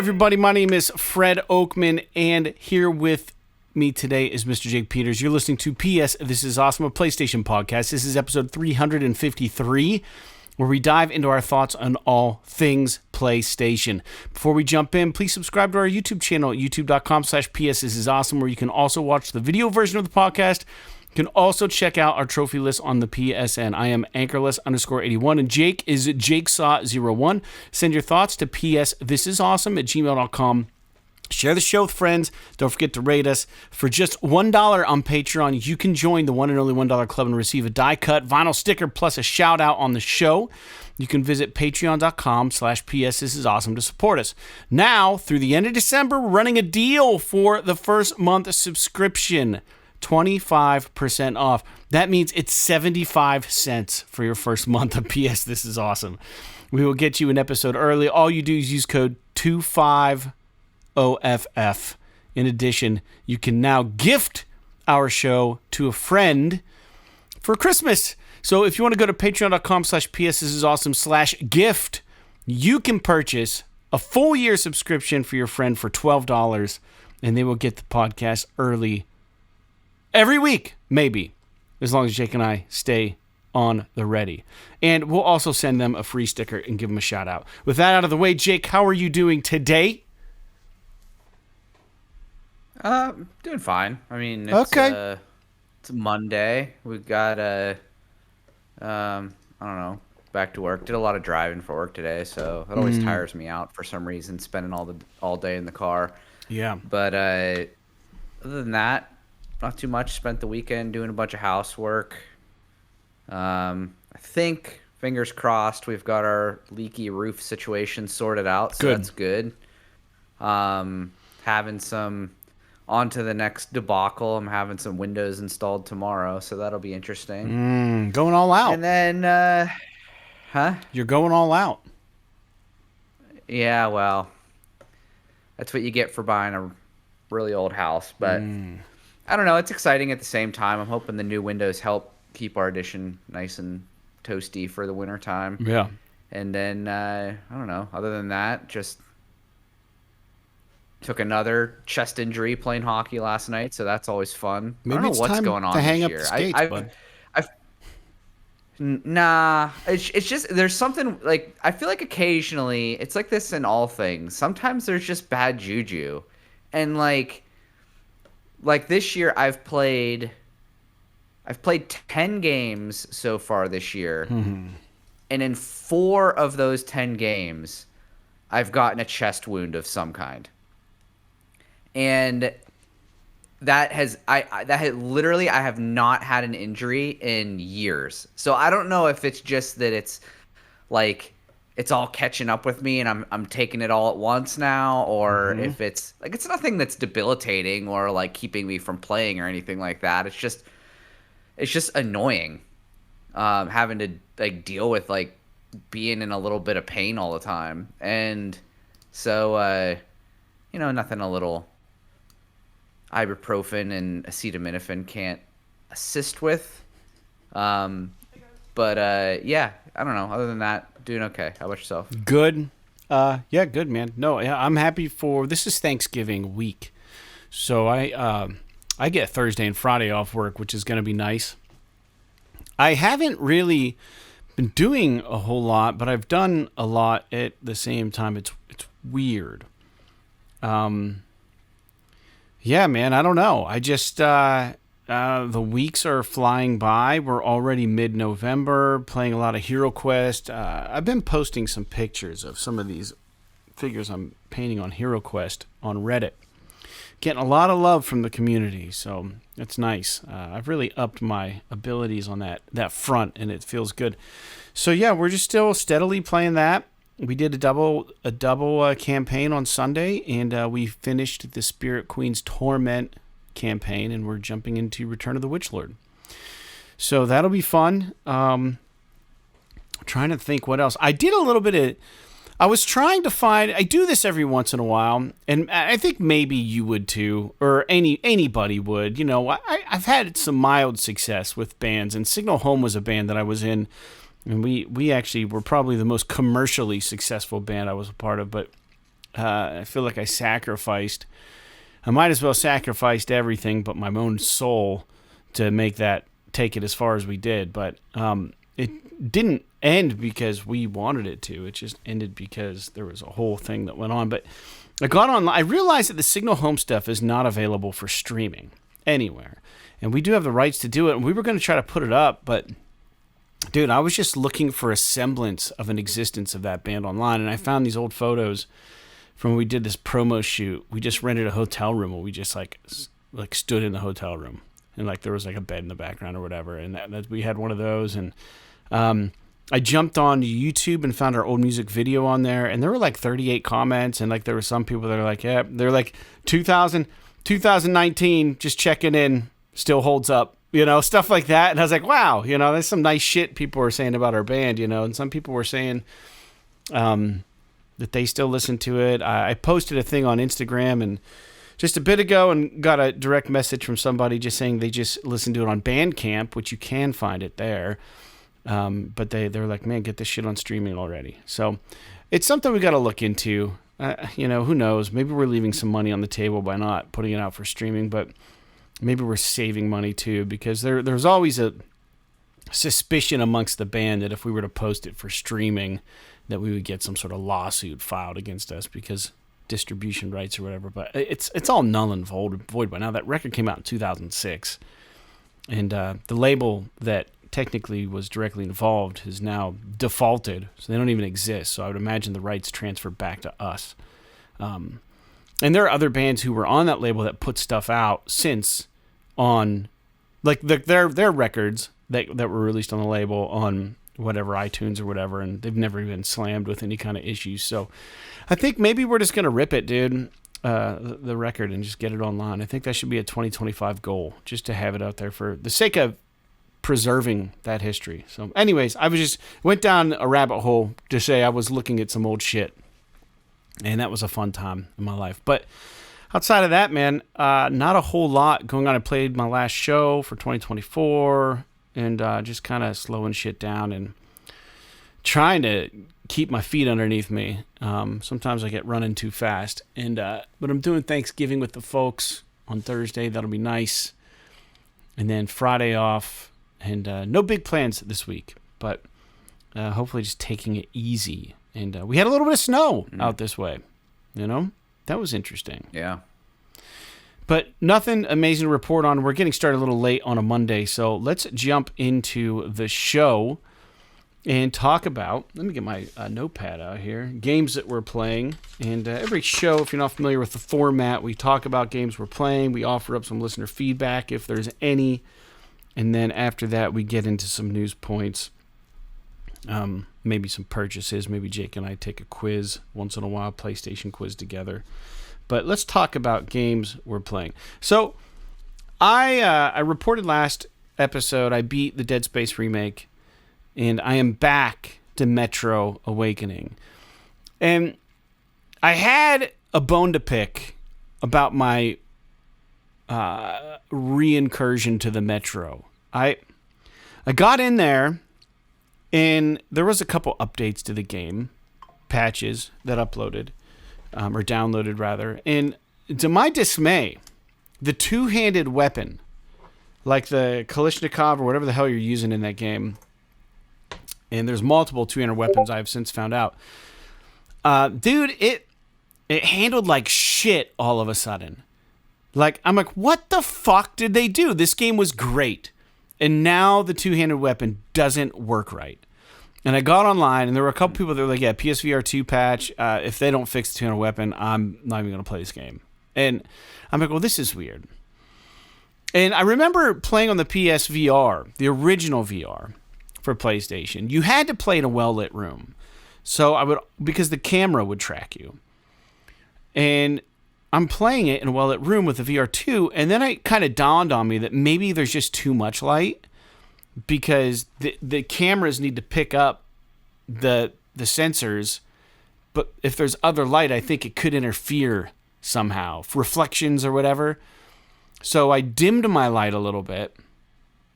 everybody. My name is Fred Oakman, and here with me today is Mr. Jake Peters. You're listening to PS This Is Awesome, a PlayStation podcast. This is episode 353, where we dive into our thoughts on all things PlayStation. Before we jump in, please subscribe to our YouTube channel at youtube.com/PS This Is Awesome, where you can also watch the video version of the podcast. You can also check out our trophy list on the PSN. I am Anchorless_81, and Jake is JakeSaw01. Send your thoughts to psthisisawesome@gmail.com. Share the show with friends. Don't forget to rate us. For just $1 on Patreon, you can join the one and only $1 club and receive a die-cut vinyl sticker plus a shout-out on the show. You can visit patreon.com/psthisisawesome to support us. Now, through the end of December, we're running a deal for the first month subscription. 25% off. That means it's 75 cents for your first month of PS This Is Awesome. We will get you an episode early. All you do is use code 25OFF. In addition, you can now gift our show to a friend for Christmas. So if you want to go to patreon.com/psthisisawesome/gift, you can purchase a full year subscription for your friend for $12, and they will get the podcast early every week, maybe, as long as Jake and I stay on the ready. And we'll also send them a free sticker and give them a shout out. With that out of the way, Jake, how are you doing today? Doing fine. I mean, it's Monday. We've got I don't know, back to work. Did a lot of driving for work today, so it always tires me out for some reason, spending all day in the car. Yeah. But other than that, not too much. Spent the weekend doing a bunch of housework. I think, fingers crossed, we've got our leaky roof situation sorted out, so that's good. Having some on to the next debacle. I'm having some windows installed tomorrow, so that'll be interesting. Going all out. And then, You're going all out. Yeah, well, that's what you get for buying a really old house, but I don't know. It's exciting at the same time. I'm hoping the new windows help keep our addition nice and toasty for the winter time. Yeah. And then, I don't know. Other than that, just took another chest injury playing hockey last night, so that's always fun. Maybe I don't know it's what's time going on to hang this up year. the skates, bud. Nah, it's just there's something like I feel like occasionally it's like this in all things. Sometimes there's just bad juju, and like this year I've played 10 games so far this year, and in 4 of those 10 games, I've gotten a chest wound of some kind, and I have not had an injury in years. So I don't know if it's just that it's like it's all catching up with me and I'm taking it all at once now, or if it's like it's nothing that's debilitating or like keeping me from playing or anything like that. It's just annoying having to like deal with like being in a little bit of pain all the time. And so nothing a little ibuprofen and acetaminophen can't assist with. Yeah, I don't know. Other than that, doing okay. How about yourself? Good. Yeah, good, man. No, yeah, I'm happy for this is Thanksgiving week. So I get Thursday and Friday off work, which is going to be nice. I haven't really been doing a whole lot, but I've done a lot at the same time. It's weird. Yeah, man, I don't know. I just, the weeks are flying by. We're already mid-November, playing a lot of Hero Quest. I've been posting some pictures of some of these figures I'm painting on Hero Quest on Reddit. Getting a lot of love from the community, so that's nice. I've really upped my abilities on that front, and it feels good. So, yeah, we're just still steadily playing that. We did a double campaign on Sunday, and we finished the Spirit Queen's Torment campaign, and we're jumping into Return of the Witchlord. So that'll be fun. Trying to think what else. I did a little bit of... I was trying to find... I do this every once in a while, and I think maybe you would too, or anybody would. You know, I've had some mild success with bands, and Signal Home was a band that I was in. And we actually were probably the most commercially successful band I was a part of, but I feel like I might as well sacrificed everything but my own soul to make that take it as far as we did. But it didn't end because we wanted it to. It just ended because there was a whole thing that went on. But I got online. I realized that the Signal Home stuff is not available for streaming anywhere. And we do have the rights to do it. And we were going to try to put it up. But, dude, I was just looking for a semblance of an existence of that band online. And I found these old photos from when we did this promo shoot. We just rented a hotel room. And we just, like stood in the hotel room. And, like, there was, like, a bed in the background or whatever. And that we had one of those. And I jumped on YouTube and found our old music video on there, and there were like 38 comments, and like there were some people that are like, yeah, they're like 2019, just checking in, still holds up, stuff like that. And I was like, wow, there's some nice shit people were saying about our band, and some people were saying that they still listen to it. I posted a thing on Instagram and just a bit ago and got a direct message from somebody just saying they just listened to it on Bandcamp, which you can find it there. But they're like, man, get this shit on streaming already. So it's something we got to look into. Who knows? Maybe we're leaving some money on the table by not putting it out for streaming, but maybe we're saving money too, because there's always a suspicion amongst the band that if we were to post it for streaming, that we would get some sort of lawsuit filed against us because distribution rights or whatever. But it's all null and void by now. That record came out in 2006, and the label that technically was directly involved has now defaulted, so they don't even exist. So I would imagine the rights transfer back to us. And there are other bands who were on that label that put stuff out since on, like their records that were released on the label on whatever iTunes or whatever, and they've never been slammed with any kind of issues. So I think maybe we're just gonna rip it, dude. The record and just get it online. I think that should be a 2025 goal, just to have it out there for the sake of preserving that history. So anyways, I went down a rabbit hole to say I was looking at some old shit, and that was a fun time in my life. But outside of that, man, not a whole lot going on. I played my last show for 2024 and just kind of slowing shit down and trying to keep my feet underneath me. Sometimes I get running too fast, and but I'm doing Thanksgiving with the folks on Thursday. That'll be nice. And then Friday off. And no big plans this week, but hopefully just taking it easy. And we had a little bit of snow out this way, That was interesting. Yeah. But nothing amazing to report on. We're getting started a little late on a Monday, so let's jump into the show and talk about, let me get my notepad out here, games that we're playing. And every show, if you're not familiar with the format, we talk about games we're playing. We offer up some listener feedback if there's any. And then after that, we get into some news points, maybe some purchases. Maybe Jake and I take a quiz once in a while, PlayStation quiz together. But let's talk about games we're playing. So I reported last episode I beat the Dead Space remake, and I am back to Metro Awakening. And I had a bone to pick about my re-incursion to the Metro. I got in there, and there was a couple updates to the game, patches that uploaded, or downloaded rather, and to my dismay, the two-handed weapon, like the Kalashnikov or whatever the hell you're using in that game, and there's multiple two-handed weapons I've since found out, dude, it handled like shit all of a sudden. Like, I'm like, what the fuck did they do? This game was great. And now the two-handed weapon doesn't work right. And I got online, and there were a couple people that were like, yeah, PSVR 2 patch. If they don't fix the two-handed weapon, I'm not even going to play this game. And I'm like, well, this is weird. And I remember playing on the PSVR, the original VR for PlayStation. You had to play in a well-lit room. So because the camera would track you. And I'm playing it in a well-lit room with the VR2, and then it kind of dawned on me that maybe there's just too much light because the cameras need to pick up the sensors, but if there's other light, I think it could interfere somehow, reflections or whatever. So I dimmed my light a little bit,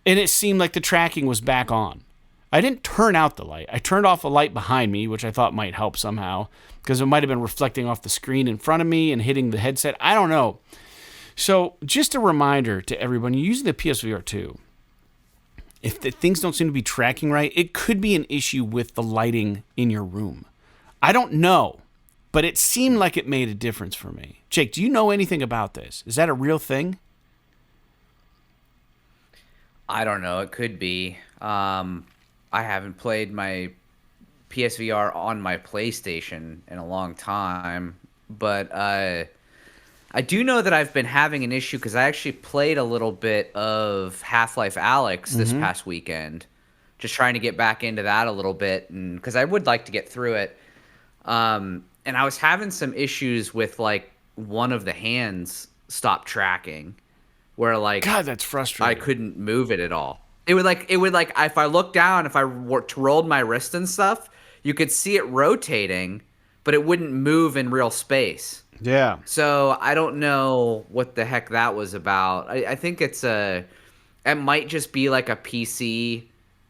and it seemed like the tracking was back on. I didn't turn out the light. I turned off a light behind me, which I thought might help somehow, because it might have been reflecting off the screen in front of me and hitting the headset. I don't know. So just a reminder to everyone, you're using the PSVR 2. If the things don't seem to be tracking right, it could be an issue with the lighting in your room. I don't know, but it seemed like it made a difference for me. Jake, do you know anything about this? Is that a real thing? I don't know. It could be. I haven't played my PSVR on my PlayStation in a long time, but I do know that I've been having an issue because I actually played a little bit of Half-Life Alyx this past weekend, just trying to get back into that a little bit, and because I would like to get through it. And I was having some issues with like one of the hands stopped tracking, where like God, that's frustrating. I couldn't move it at all. It would like if I looked down, if I rolled my wrist and stuff, you could see it rotating, but it wouldn't move in real space. Yeah. So I don't know what the heck that was about. I think it might just be like a PC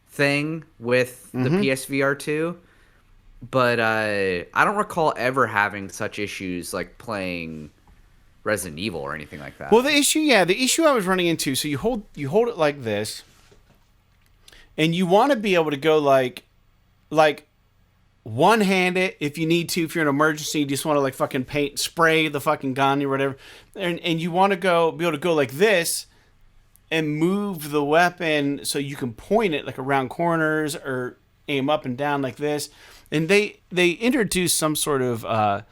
thing with the PSVR 2, but I don't recall ever having such issues like playing Resident Evil or anything like that. Well, the issue I was running into, so you hold it like this, and you want to be able to go like one-hand it if you need to. If you're in an emergency, you just want to like fucking spray the fucking gun or whatever, and you want to be able to go like this and move the weapon so you can point it like around corners or aim up and down like this. And they introduced some sort of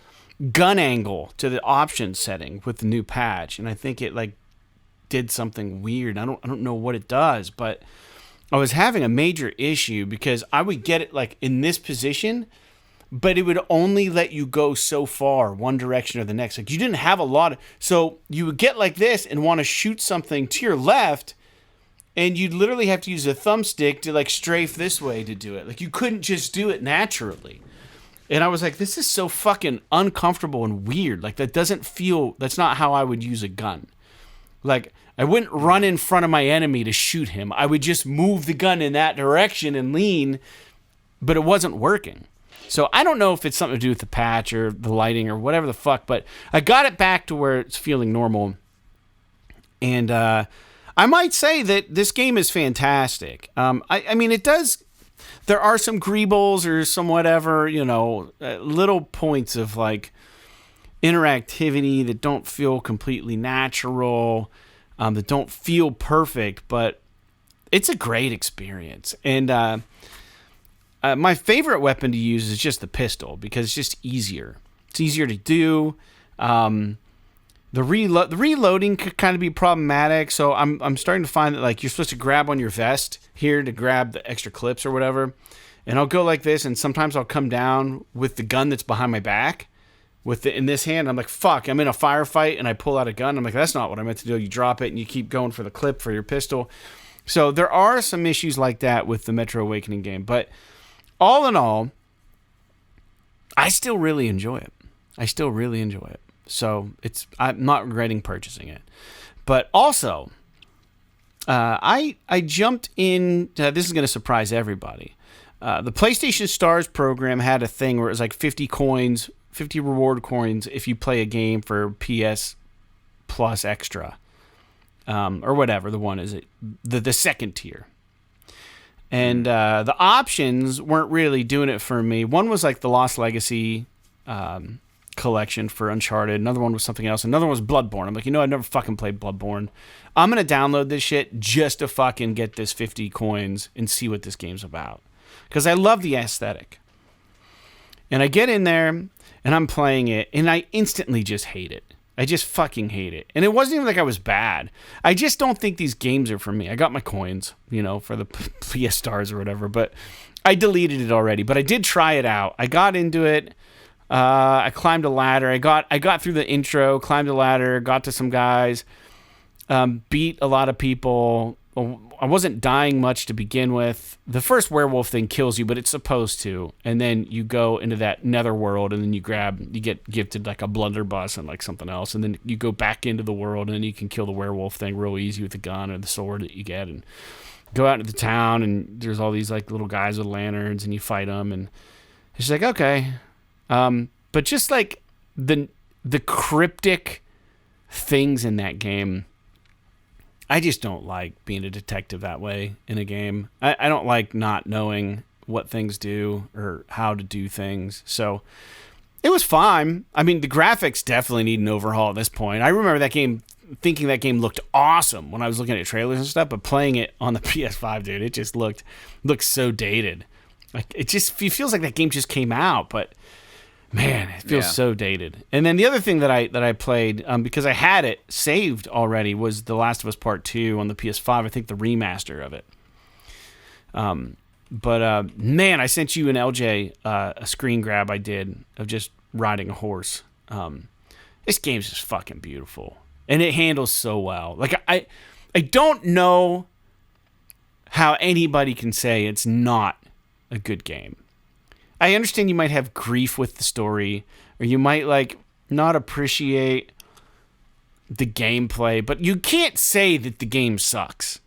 gun angle to the option setting with the new patch, and I think it like did something weird. I don't know what it does, but I was having a major issue because I would get it like in this position, but it would only let you go so far one direction or the next. Like you didn't have a lot of, so you would get like this and want to shoot something to your left, and you'd literally have to use a thumbstick to like strafe this way to do it. Like you couldn't just do it naturally. And I was like, this is so fucking uncomfortable and weird. Like that's not how I would use a gun. Like I wouldn't run in front of my enemy to shoot him. I would just move the gun in that direction and lean, but it wasn't working. So I don't know if it's something to do with the patch or the lighting or whatever the fuck, but I got it back to where it's feeling normal. And I might say that this game is fantastic. I mean, it does. There are some greebles or some whatever, little points of like interactivity that don't feel completely natural, that don't feel perfect, but it's a great experience. And my favorite weapon to use is just the pistol because it's just easier. It's easier to do. The reloading could kind of be problematic, so I'm starting to find that like you're supposed to grab on your vest here to grab the extra clips or whatever, and I'll go like this, and sometimes I'll come down with the gun that's behind my back, in this hand. I'm like, fuck, I'm in a firefight, and I pull out a gun. I'm like, that's not what I meant to do. You drop it, and you keep going for the clip for your pistol. So there are some issues like that with the Metro Awakening game, but all in all, I still really enjoy it. So I'm not regretting purchasing it. But also, I jumped in. This is going to surprise everybody. The PlayStation Stars program had a thing where it was like 50 reward coins if you play a game for PS Plus Extra, or whatever the one is. The second tier. And the options weren't really doing it for me. One was like the Lost Legacy collection for Uncharted. Another one was something else. Another one was Bloodborne. I'm like, I've never fucking played Bloodborne. I'm going to download this shit just to fucking get this 50 coins and see what this game's about. Because I love the aesthetic. And I get in there, and I'm playing it, and I instantly just hate it. I just fucking hate it. And it wasn't even like I was bad. I just don't think these games are for me. I got my coins, for the PS Stars or whatever, but I deleted it already. But I did try it out. I got into it. I climbed a ladder. I got through the intro, climbed a ladder, got to some guys, beat a lot of people. I wasn't dying much to begin with. The first werewolf thing kills you, but it's supposed to. And then you go into that nether world, and then you get gifted like a blunderbuss and like something else. And then you go back into the world, and then you can kill the werewolf thing real easy with the gun or the sword that you get. And go out into the town, and there's all these like little guys with lanterns, and you fight them, and it's like, okay. But just like the cryptic things in that game, I just don't like being a detective that way in a game. I don't like not knowing what things do or how to do things. So it was fine. I mean, the graphics definitely need an overhaul at this point. I remember that game, thinking that game looked awesome when I was looking at trailers and stuff, but playing it on the PS5, dude, it just looked so dated. Like it feels like that game just came out, but man, it feels so dated. And then the other thing that I played, because I had it saved already, was The Last of Us Part 2 on the PS5. I think the remaster of it. But man, I sent you and LJ a screen grab I did of just riding a horse. This game's just fucking beautiful, and it handles so well. Like I don't know how anybody can say it's not a good game. I understand you might have grief with the story, or you might like not appreciate the gameplay, but you can't say that the game sucks.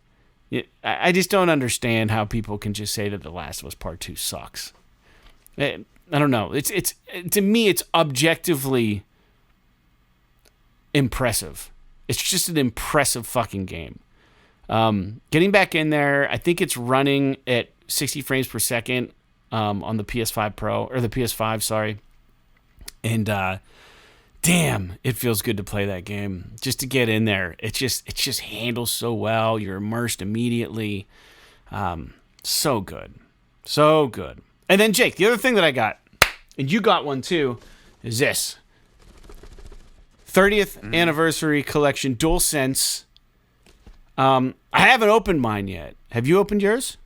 I just don't understand how people can just say that The Last of Us Part 2 sucks. I don't know. It's to me, it's objectively impressive. It's just an impressive fucking game. Getting back in there, I think it's running at 60 frames per second on the PS5 Pro, or the PS5, sorry. And damn, it feels good to play that game. Just to get in there, it just handles so well. You're immersed immediately. So good. So good. And then, Jake, the other thing that I got, and you got one too, is this. 30th Anniversary Collection DualSense. I haven't opened mine yet. Have you opened yours?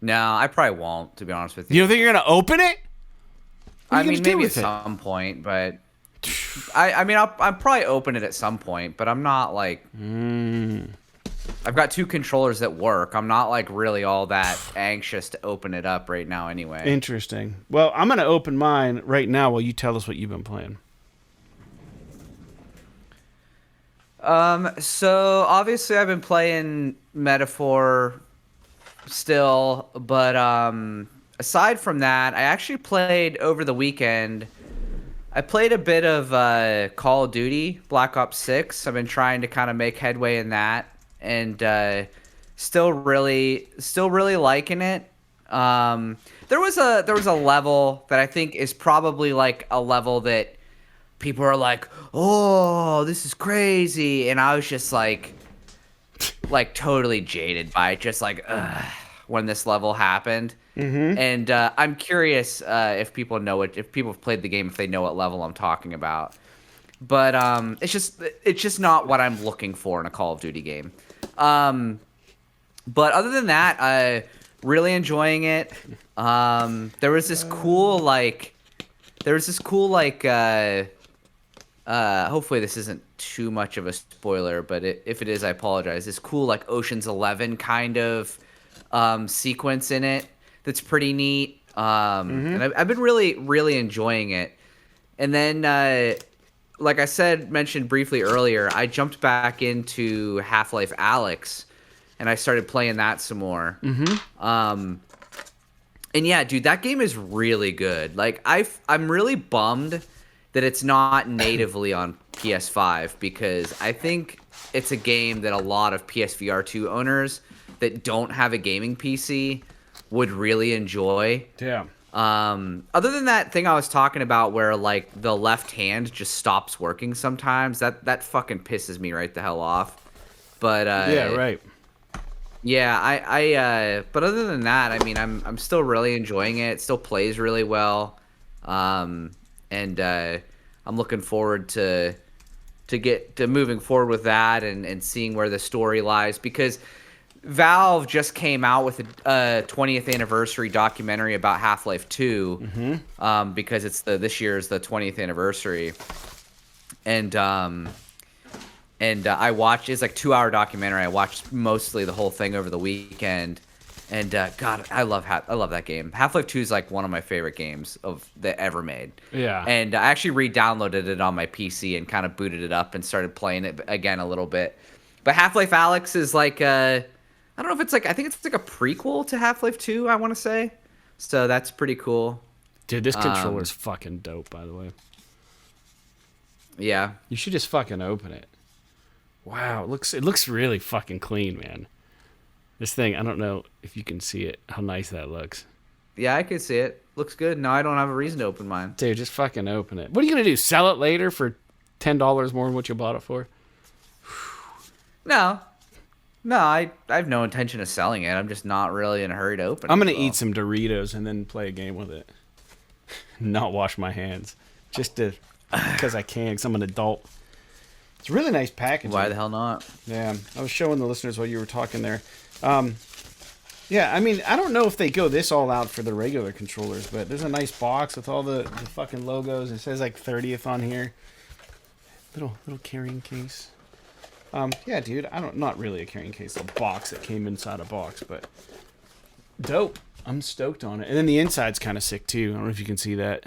No, I probably won't, to be honest with you. You don't think you're going to open it? I mean, maybe at some point, but... I mean, I'll probably open it at some point, but I'm not, like... I've got 2 controllers that work. I'm not, like, really all that anxious to open it up right now anyway. Interesting. Well, I'm going to open mine right now while you tell us what you've been playing. So, obviously, I've been playing Metaphor still, but aside from that, I actually played over the weekend. I played a bit of Call of Duty Black Ops 6. I've been trying to kind of make headway in that, and still really liking it. There was a level that I think is probably like a level that people are like, "Oh, this is crazy," and I was just like totally jaded by it, just like, ugh, when this level happened. And I'm curious if people know it, if people have played the game, if they know what level I'm talking about. But it's just not what I'm looking for in a Call of Duty game. But other than that, really enjoying it. There was this cool hopefully this isn't too much of a spoiler, but if it is, I apologize. This cool like Ocean's 11 kind of sequence in it that's pretty neat. And I've been really enjoying it. And then, like I mentioned briefly earlier, I jumped back into Half-Life Alyx, and I started playing that some more. And yeah, dude, that game is really good. Like I'm really bummed that it's not natively on PS5, because I think it's a game that a lot of PSVR 2 owners that don't have a gaming PC would really enjoy. Yeah. Other than that thing I was talking about where like the left hand just stops working sometimes, that fucking pisses me right the hell off. But yeah, right. Yeah, I but other than that, I mean, I'm still really enjoying it. It still plays really well. And I'm looking forward to moving forward with that and seeing where the story lies, because Valve just came out with a 20th anniversary documentary about Half-Life 2, because it's this year's the 20th anniversary, and I watched, it's like 2-hour documentary. I watched mostly the whole thing over the weekend. And God, I love that game. Half-Life 2 is like one of my favorite games that ever made. Yeah. And I actually re-downloaded it on my PC and kind of booted it up and started playing it again a little bit. But Half-Life Alyx is like I I don't know if it's like, I think it's like a prequel to Half-Life 2, I want to say. So that's pretty cool. Dude, this controller's fucking dope, by the way. Yeah. You should just fucking open it. Wow, it looks really fucking clean, man. This thing, I don't know if you can see it, how nice that looks. Yeah, I can see it. Looks good. No, I don't have a reason to open mine. Dude, just fucking open it. What are you going to do, sell it later for $10 more than what you bought it for? No, I have no intention of selling it. I'm just not really in a hurry to open it. I'm going to eat some Doritos and then play a game with it. Not wash my hands. Just because I can, because I'm an adult. It's really nice packaging. Why the hell not? Yeah, I was showing the listeners while you were talking there. Yeah, I mean, I don't know if they go this all out for the regular controllers, but there's a nice box with all the fucking logos. It says like 30th on here. Little carrying case. Yeah, dude, not really a carrying case, a box that came inside a box, but dope. I'm stoked on it. And then the inside's kind of sick too. I don't know if you can see that.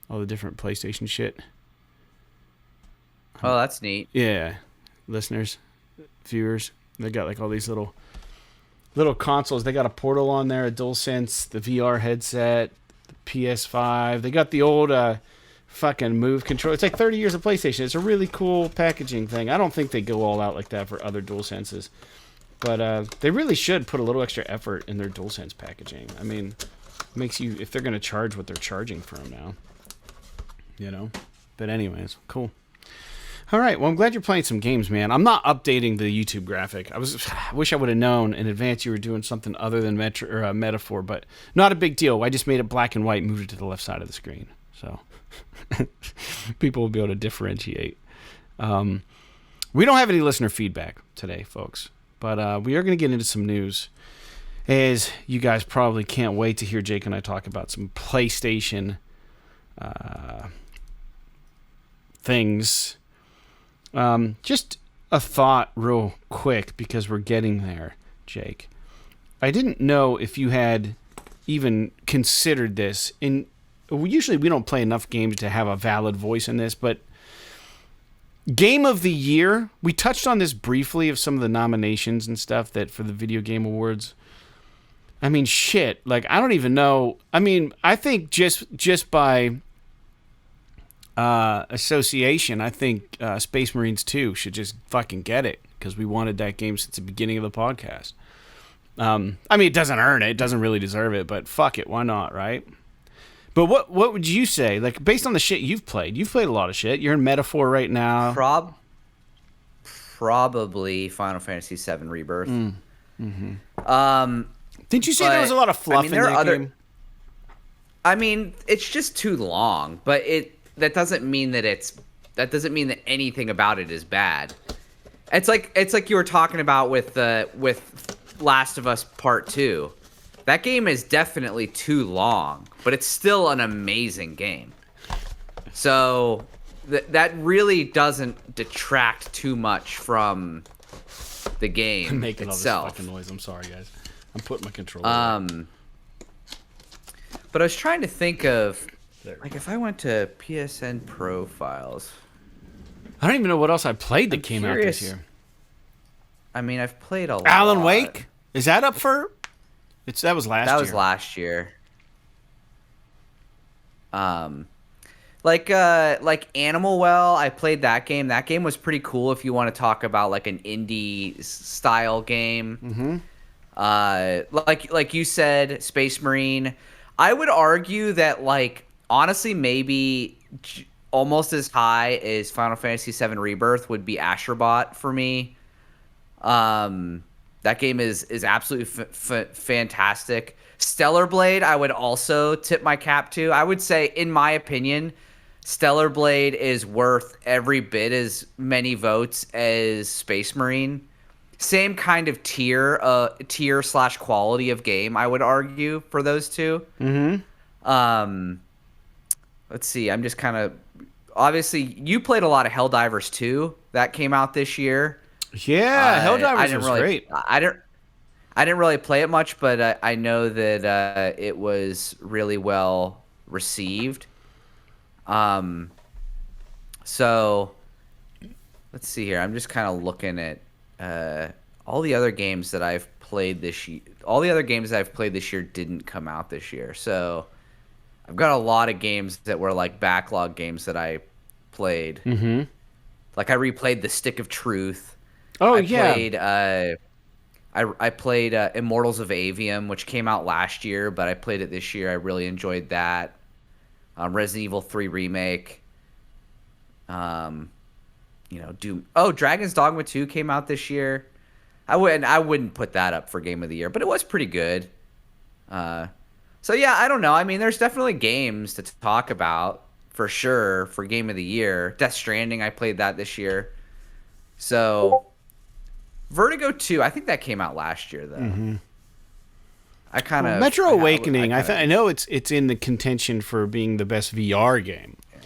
All the different PlayStation shit. Oh, that's neat. Yeah, listeners, viewers, they got like all these little consoles. They got a Portal on there, a DualSense, the VR headset, the PS5. They got the old fucking Move controller. It's like 30 years of PlayStation. It's a really cool packaging thing. I don't think they go all out like that for other DualSenses, but they really should put a little extra effort in their DualSense packaging. I mean, it makes you, if they're going to charge what they're charging for them now, you know. But anyways, cool. All right, well, I'm glad you're playing some games, man. I'm not updating the YouTube graphic. I wish I would have known in advance you were doing something other than Metaphor, but not a big deal. I just made it black and white, moved it to the left side of the screen, so people will be able to differentiate. We don't have any listener feedback today, folks, but we are going to get into some news, as you guys probably can't wait to hear Jake and I talk about some PlayStation things. Just a thought real quick, because we're getting there, Jake. I didn't know if you had even considered this. Usually we don't play enough games to have a valid voice in this, but Game of the Year, we touched on this briefly of some of the nominations and stuff that for the Video Game Awards. I mean, shit, like, I don't even know. I mean, I think just by association, I think Space Marines 2 should just fucking get it, because we wanted that game since the beginning of the podcast. I mean, it doesn't earn it. It doesn't really deserve it, but fuck it. Why not, right? But what would you say? Like, based on the shit you've played a lot of shit. You're in Metaphor right now. Probably Final Fantasy VII Rebirth. Mm-hmm. Didn't you say there was a lot of fluff in that game? I mean, it's just too long, but that doesn't mean that anything about it is bad. It's like you were talking about with Last of Us Part 2. That game is definitely too long, but it's still an amazing game. So that really doesn't detract too much from the game I'm making itself. all this fucking noise. I'm sorry, guys. I'm putting my controller. But I was trying to think of, like, if I went to PSN profiles. I don't even know what else I played that came out this year. I mean, I've played a lot. Alan Wake? Is that up for? That was last year. That was last year. Like Animal Well, I played that game. That game was pretty cool if you want to talk about like an indie style game. Mm-hmm. Like you said, Space Marine. I would argue that, like, honestly, maybe almost as high as Final Fantasy VII Rebirth would be Astrobot for me. That game is absolutely fantastic. Stellar Blade, I would also tip my cap to. I would say, in my opinion, Stellar Blade is worth every bit as many votes as Space Marine. Same kind of tier / quality of game, I would argue, for those two. Mm-hmm. Let's see. I'm just kind of... Obviously, you played a lot of Helldivers 2. That came out this year. Yeah, Helldivers was great. I didn't really play it much, but I know that it was really well received. So let's see here. I'm just kind of looking at all the other games that I've played this year, all the other games that I've played this year didn't come out this year. So I've got a lot of games that were like backlog games that I played. Mm-hmm. Like I replayed The Stick of Truth. Oh, I played Immortals of Avium, which came out last year, but I played it this year. I really enjoyed that. Resident Evil 3 Remake. Doom. Oh, Dragon's Dogma 2 came out this year. I wouldn't put that up for Game of the Year, but it was pretty good. So yeah, I don't know. I mean, there's definitely games to talk about for sure for Game of the Year. Death Stranding, I played that this year. So Vertigo 2, I think that came out last year though. Mm-hmm. I kind of Metro Awakening. I know it's in the contention for being the best VR game. Yeah.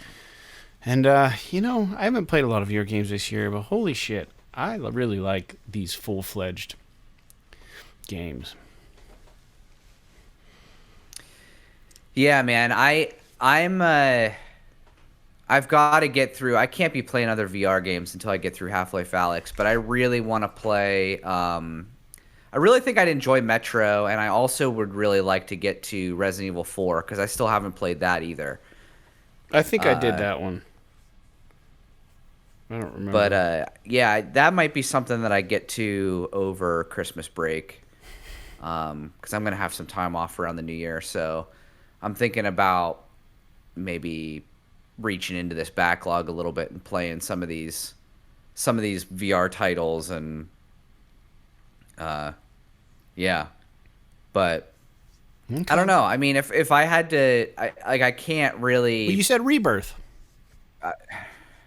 And I haven't played a lot of VR games this year, but holy shit, I really like these full-fledged games. Yeah, man. I've got to get through. I can't be playing other VR games until I get through Half-Life Alyx, but I really want to play. I really think I'd enjoy Metro, and I also would really like to get to Resident Evil 4 because I still haven't played that either. I think I did that one. I don't remember. But yeah, that might be something that I get to over Christmas break because I'm going to have some time off around the New Year. So I'm thinking about maybe reaching into this backlog a little bit and playing some of these VR titles and yeah. But okay. I don't know. I mean, if I had to, I can't really. Well, you said Rebirth.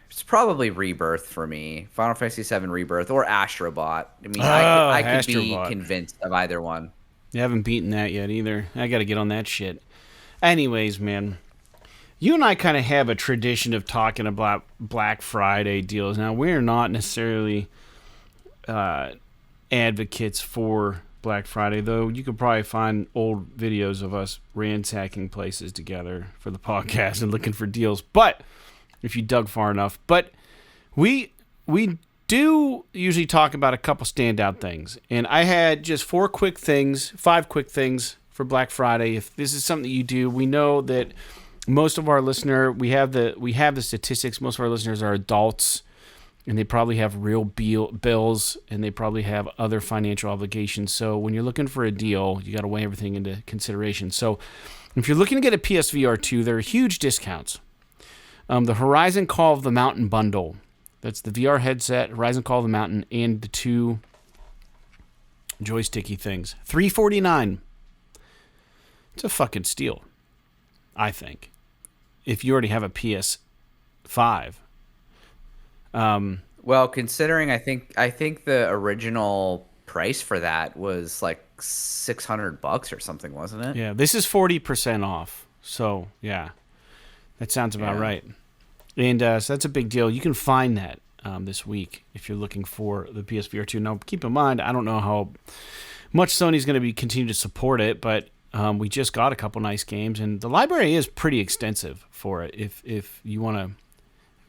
It's probably Rebirth for me. Final Fantasy VII Rebirth or Astrobot. I mean, I could be convinced of either one. You haven't beaten that yet either. I got to get on that shit. Anyways, man, you and I kind of have a tradition of talking about Black Friday deals. Now, we're not necessarily advocates for Black Friday, though. You could probably find old videos of us ransacking places together for the podcast and looking for deals. But if you dug far enough, but we do usually talk about a couple standout things, and I had just 5 quick things for Black Friday. If this is something that you do, we know that most of our we have the statistics. Most of our listeners are adults, and they probably have real bills, and they probably have other financial obligations. So when you're looking for a deal, you got to weigh everything into consideration. So if you're looking to get a PSVR 2, there are huge discounts. The Horizon Call of the Mountain bundle. That's the VR headset, Horizon Call of the Mountain, and the 2 joysticky things. $349. It's a fucking steal, I think, if you already have a PS5. Well, considering I think the original price for that was like $600 or something, wasn't it? Yeah, this is 40% off. So yeah, that sounds about right. And so that's a big deal. You can find that this week if you're looking for the PSVR 2. Now, keep in mind, I don't know how much Sony's going to be continue to support it, but we just got a couple nice games, and the library is pretty extensive for it. If you want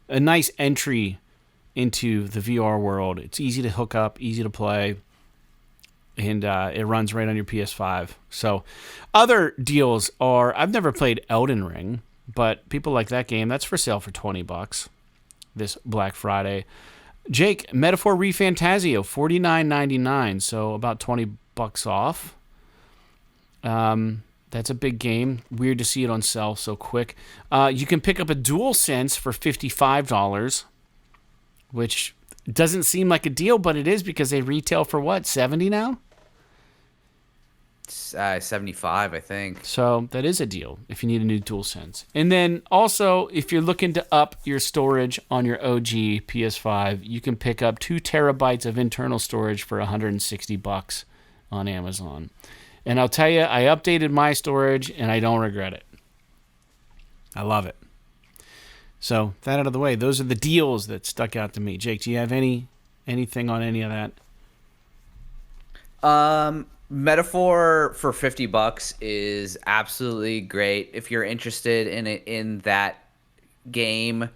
a nice entry into the VR world, it's easy to hook up, easy to play, and it runs right on your PS5. So other deals are, I've never played Elden Ring, but people like that game. That's for sale for $20 this Black Friday. Jake, Metaphor Refantazio, $49.99, so about $20 off. That's a big game. Weird to see it on sale so quick. You can pick up a DualSense for $55, which doesn't seem like a deal, but it is because they retail for what, $70 now? 75, I think. So that is a deal if you need a new DualSense. And then also, if you're looking to up your storage on your OG PS5, you can pick up 2 terabytes of internal storage for $160 on Amazon. And I'll tell you, I updated my storage, and I don't regret it. I love it. So, that out of the way, those are the deals that stuck out to me. Jake, do you have anything on any of that? Metaphor for $50 is absolutely great. If you're interested in that game,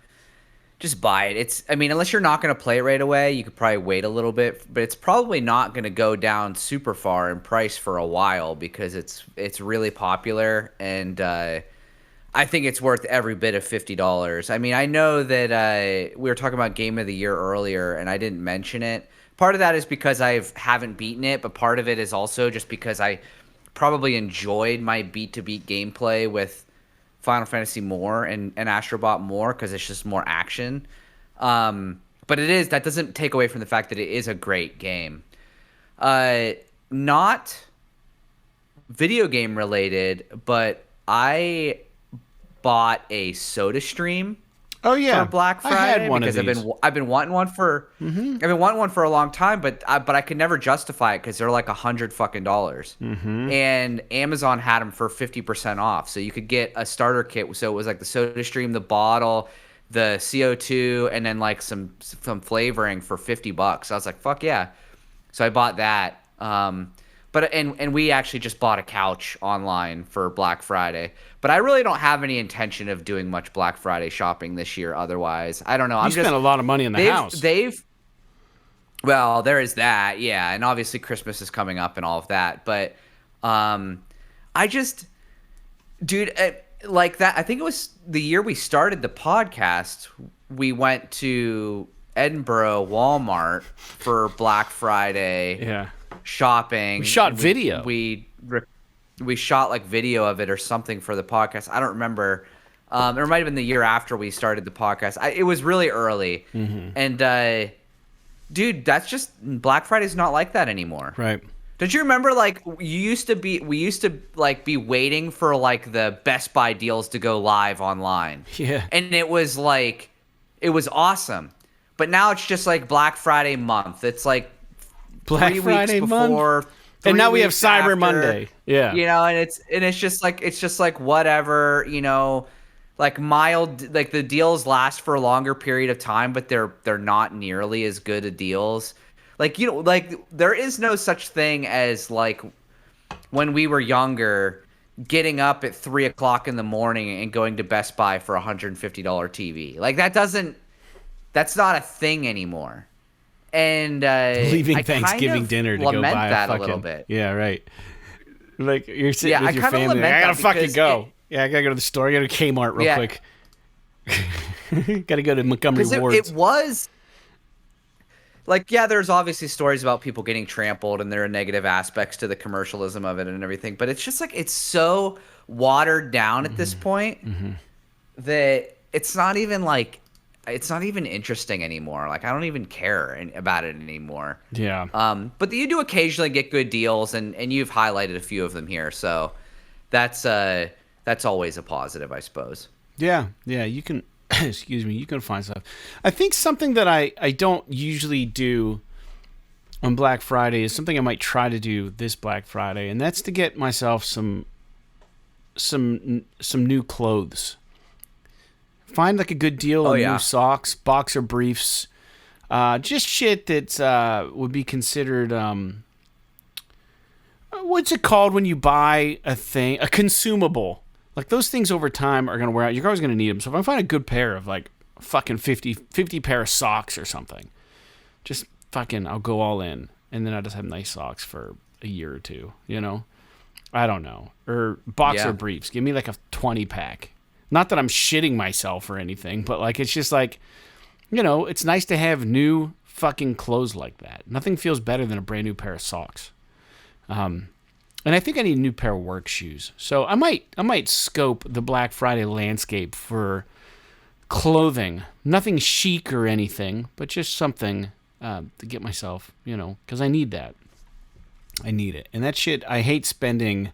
just buy it. I mean, unless you're not going to play it right away, you could probably wait a little bit, but it's probably not going to go down super far in price for a while because it's really popular, and I think it's worth every bit of $50. I mean, I know that we were talking about Game of the Year earlier, and I didn't mention it. Part of that is because I haven't beaten it, but part of it is also just because I probably enjoyed my beat-to-beat gameplay with Final Fantasy more and Astrobot more because it's just more action. But that doesn't take away from the fact that it is a great game. Not video game related, but I bought a SodaStream. Oh yeah, for Black Friday. I had one because of these. I've been wanting one for I've been wanting one for a long time, but I could never justify it because they're like $100 fucking dollars. And Amazon had them for 50% off, so you could get a starter kit. So it was like the SodaStream, the bottle, the CO2, and then like some flavoring for $50. I was like, fuck yeah! So I bought that. But we actually just bought a couch online for Black Friday. But I really don't have any intention of doing much Black Friday shopping this year. Otherwise, I don't know. You spent a lot of money in the house. Well, there is that, yeah, and obviously Christmas is coming up and all of that. But dude, like that. I think it was the year we started the podcast. We went to Edinburgh Walmart for Black Friday. Yeah. Shopping. We shot video. We shot like video of it or something for the podcast. I don't remember. It might have been the year after we started the podcast. It was really early. And dude, that's just Black Friday's not like that anymore. Right. Don't you remember we used to be waiting for like the Best Buy deals to go live online. Yeah. And it was awesome. But now it's just like Black Friday month. It's like Black 3 Friday weeks before, month. And now we have Cyber after, Monday. Yeah. And it's just like whatever, like mild, like the deals last for a longer period of time, but they're not nearly as good of deals. Like, like there is no such thing as like when we were younger, getting up at 3 o'clock in the morning and going to Best Buy for $150 TV. Like that's not a thing anymore. And leaving I Thanksgiving dinner to go buy a little bit. Yeah, right. Like you're sitting with your I family. I gotta fucking go. I gotta go to the store. I gotta go to Kmart real quick. Gotta go to Montgomery Ward's. It was like, yeah, there's obviously stories about people getting trampled, and there are negative aspects to the commercialism of it and everything. But it's just like it's so watered down at this point that it's not even interesting anymore. Like, I don't even care about it anymore. Yeah. But you do occasionally get good deals, and you've highlighted a few of them here. So that's always a positive, I suppose. Yeah. Yeah. You can, excuse me, you can find stuff. I think something that I don't usually do on Black Friday is something I might try to do this Black Friday, and that's to get myself some new clothes. Find like a good deal on new socks, boxer briefs, just shit that would be considered, what's it called when you buy a thing, a consumable. Like those things over time are going to wear out. You're always going to need them. So if I find a good pair of like fucking 50 pair of socks or something, just fucking, I'll go all in. And then I'll just have nice socks for a year or two, I don't know. Or boxer briefs. Give me like a 20 pack. Not that I'm shitting myself or anything, but like it's just like, it's nice to have new fucking clothes like that. Nothing feels better than a brand new pair of socks. And I think I need a new pair of work shoes. So I might scope the Black Friday landscape for clothing. Nothing chic or anything, but just something to get myself, because I need that. I need it. And that shit, I hate spending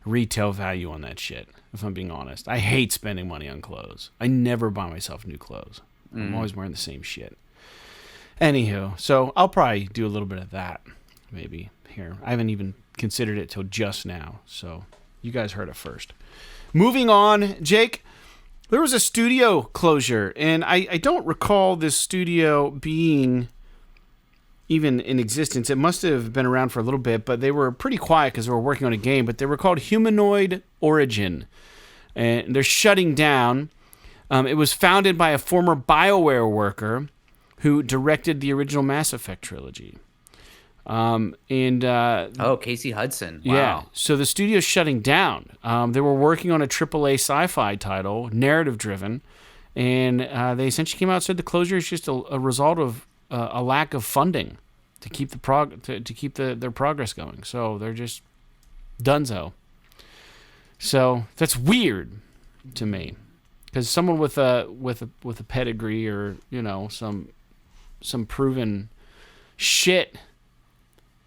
retail value on that shit, if I'm being honest. I hate spending money on clothes. I never buy myself new clothes. I'm always wearing the same shit. Anywho, so I'll probably do a little bit of that, maybe, here. I haven't even considered it till just now, so you guys heard it first. Moving on, Jake, there was a studio closure, and I don't recall this studio being even in existence. It must have been around for a little bit, but they were pretty quiet because they were working on a game, but they were called Humanoid Origin, and they're shutting down. It was founded by a former BioWare worker who directed the original Mass Effect trilogy. Casey Hudson. Wow. Yeah. So the studio's shutting down. They were working on a AAA sci-fi title, narrative-driven, and they essentially came out and said the closure is just a result of a lack of funding to keep their progress going. So they're just donezo. So that's weird to me, because someone with a pedigree, or some proven shit.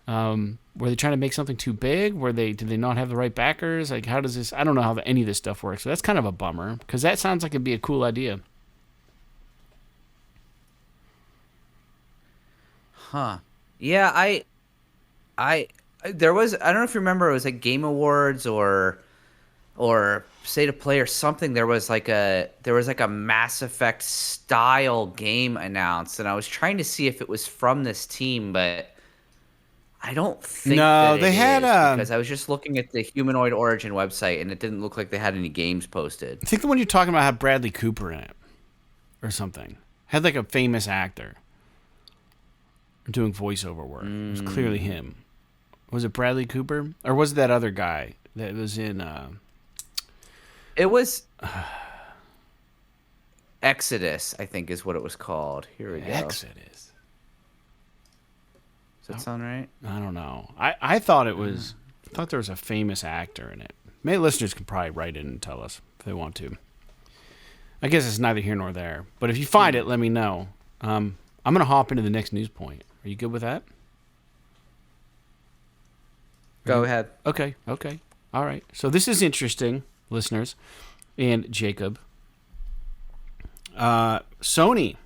Were they trying to make something too big? Did they not have the right backers? Like, how does this? I don't know how any of this stuff works. So that's kind of a bummer, because that sounds like it'd be a cool idea. Huh. Yeah, there was, I don't know if you remember, it was like Game Awards or State of Play or something. There was like a Mass Effect style game announced, and I was trying to see if it was from this team, but I don't think they had because I was just looking at the Humanoid Origin website, and it didn't look like they had any games posted. I think the one you're talking about had Bradley Cooper in it or something. Had like a famous actor doing voiceover work. It was clearly him. Was it Bradley Cooper? Or was it that other guy that was in... It was... Exodus, I think is what it was called. Here we go. Exodus. Does that sound right? I don't know. I thought it was... I thought there was a famous actor in it. Maybe listeners can probably write in and tell us if they want to. I guess it's neither here nor there. But if you find it, let me know. I'm going to hop into the next news point. Are you good with that? Go ahead. Okay. All right. So this is interesting, listeners, and Jacob. Sony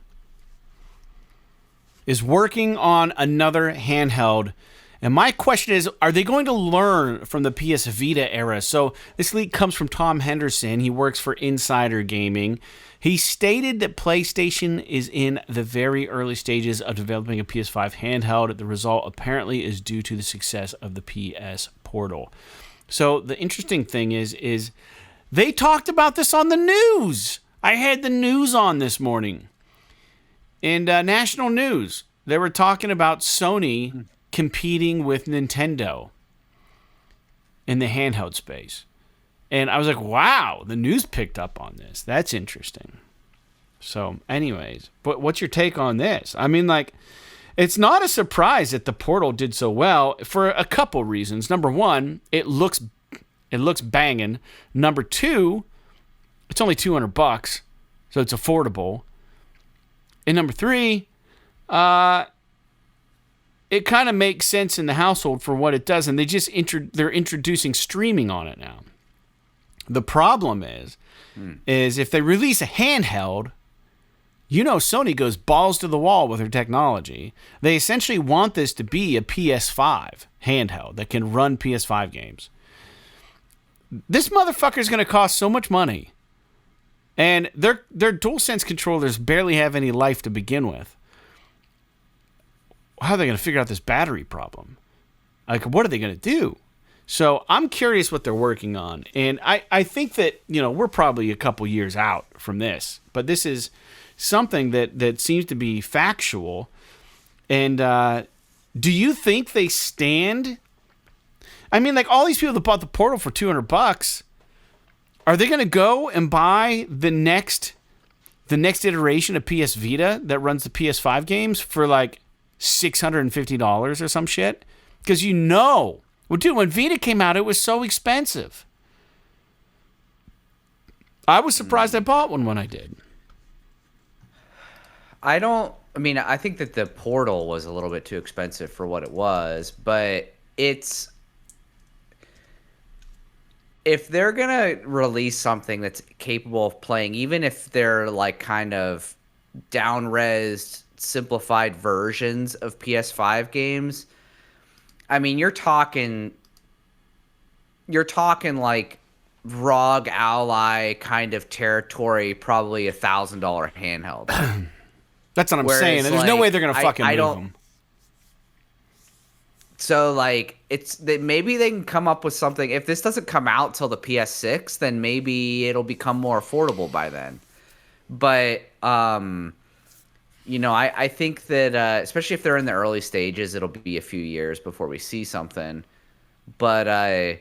is working on another handheld. And my question is, are they going to learn from the PS Vita era? So this leak comes from Tom Henderson. He works for Insider Gaming. He stated that PlayStation is in the very early stages of developing a PS5 handheld. The result apparently is due to the success of the PS Portal. So the interesting thing is they talked about this on the news. I had the news on this morning. And national news, they were talking about Sony competing with Nintendo in the handheld space. And I was like, wow, the news picked up on this. That's interesting. So anyways, but what's your take on this? I mean, like, it's not a surprise that the Portal did so well for a couple reasons. Number one, it looks banging. Number two, it's only $200, so it's affordable. And number three, it kind of makes sense in the household for what it does, and they're introducing streaming on it now. The problem is if they release a handheld, Sony goes balls to the wall with their technology. They essentially want this to be a PS5 handheld that can run PS5 games. This motherfucker is going to cost so much money, and their DualSense controllers barely have any life to begin with. How are they going to figure out this battery problem? Like, what are they going to do? So I'm curious what they're working on. And I think that, we're probably a couple years out from this. But this is something that seems to be factual. And do you think they stand? I mean, like, all these people that bought the Portal for $200, are they going to go and buy the next iteration of PS Vita that runs the PS5 games for like $650 or some shit? Because well, dude, when Vita came out, it was so expensive. I was surprised I bought one when I did. I think that the Portal was a little bit too expensive for what it was, but if they're going to release something that's capable of playing, even if they're like kind of down-resed, simplified versions of PS5 games, I mean, you're talking like ROG Ally kind of territory, probably $1,000 handheld. That's what I'm saying. There's no way they're gonna fucking move them. So like, maybe they can come up with something. If this doesn't come out till the PS6, then maybe it'll become more affordable by then. But I think that especially if they're in the early stages, it'll be a few years before we see something. But I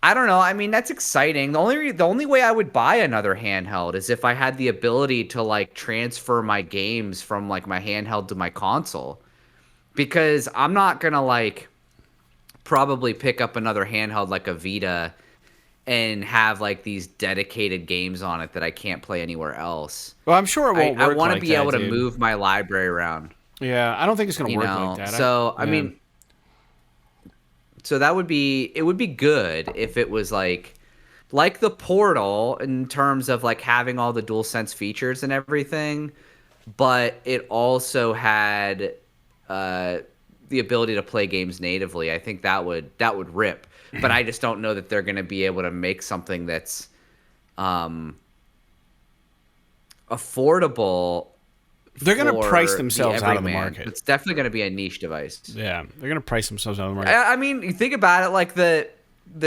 don't know. I mean, that's exciting. The only way I would buy another handheld is if I had the ability to like transfer my games from like my handheld to my console. Because I'm not gonna like probably pick up another handheld like a Vita and have like these dedicated games on it that I can't play anywhere else. Well, I'm sure it won't work. I want to like be that, able to dude. move my library around. Yeah, I don't think it's gonna work like that. So I mean, so it would be good if it was like the Portal in terms of like having all the DualSense features and everything, but it also had the ability to play games natively. I think that would rip. But I just don't know that they're going to be able to make something that's affordable. They're going to price themselves out of the market. It's definitely going to be a niche device. Yeah, they're going to price themselves out of the market. I mean, you think about it, like the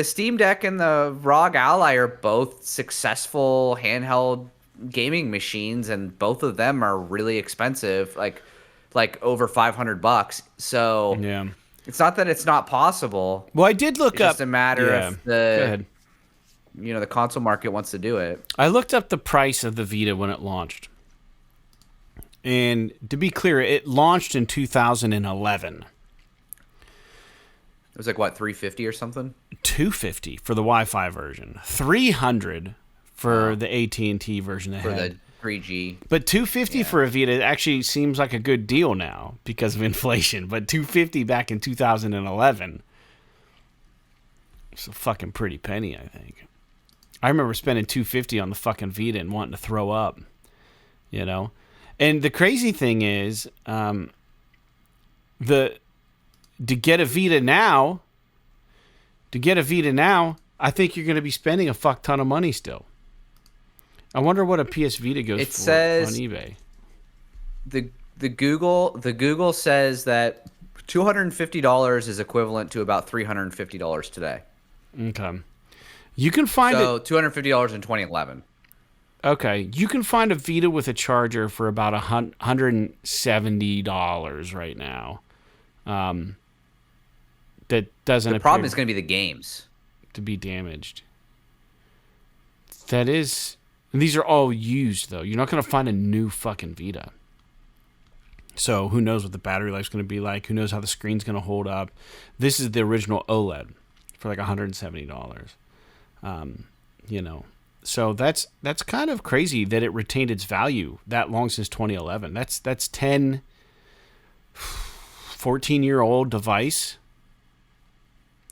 Steam Deck and the ROG Ally are both successful handheld gaming machines, and both of them are really expensive, like over $500. So yeah. It's not that it's not possible. Well, I did look up. It's just a matter of the console market wants to do it. I looked up the price of the Vita when it launched. And to be clear, it launched in 2011. It was like what, $350 or something? $250 for the Wi-Fi version. $300 for the AT&T version for the 3G. But $250 for a Vita actually seems like a good deal now because of inflation. But $250 back in 2011, it's a fucking pretty penny, I think. I remember spending $250 on the fucking Vita and wanting to throw up, you know. And the crazy thing is, to get a Vita now, I think you're going to be spending a fuck ton of money still. I wonder what a PS Vita goes for on eBay. The Google says that $250 is equivalent to about $350 today. Okay. You can find $250 in 2011. Okay, you can find a Vita with a charger for about $170 right now. That doesn't. The problem is going to be the games to be damaged. That is. And these are all used, though. You're not going to find a new fucking Vita. So who knows what the battery life's going to be like? Who knows how the screen's going to hold up? This is the original OLED for like $170. You know, so that's kind of crazy that it retained its value that long since 2011. That's 14-year-old device,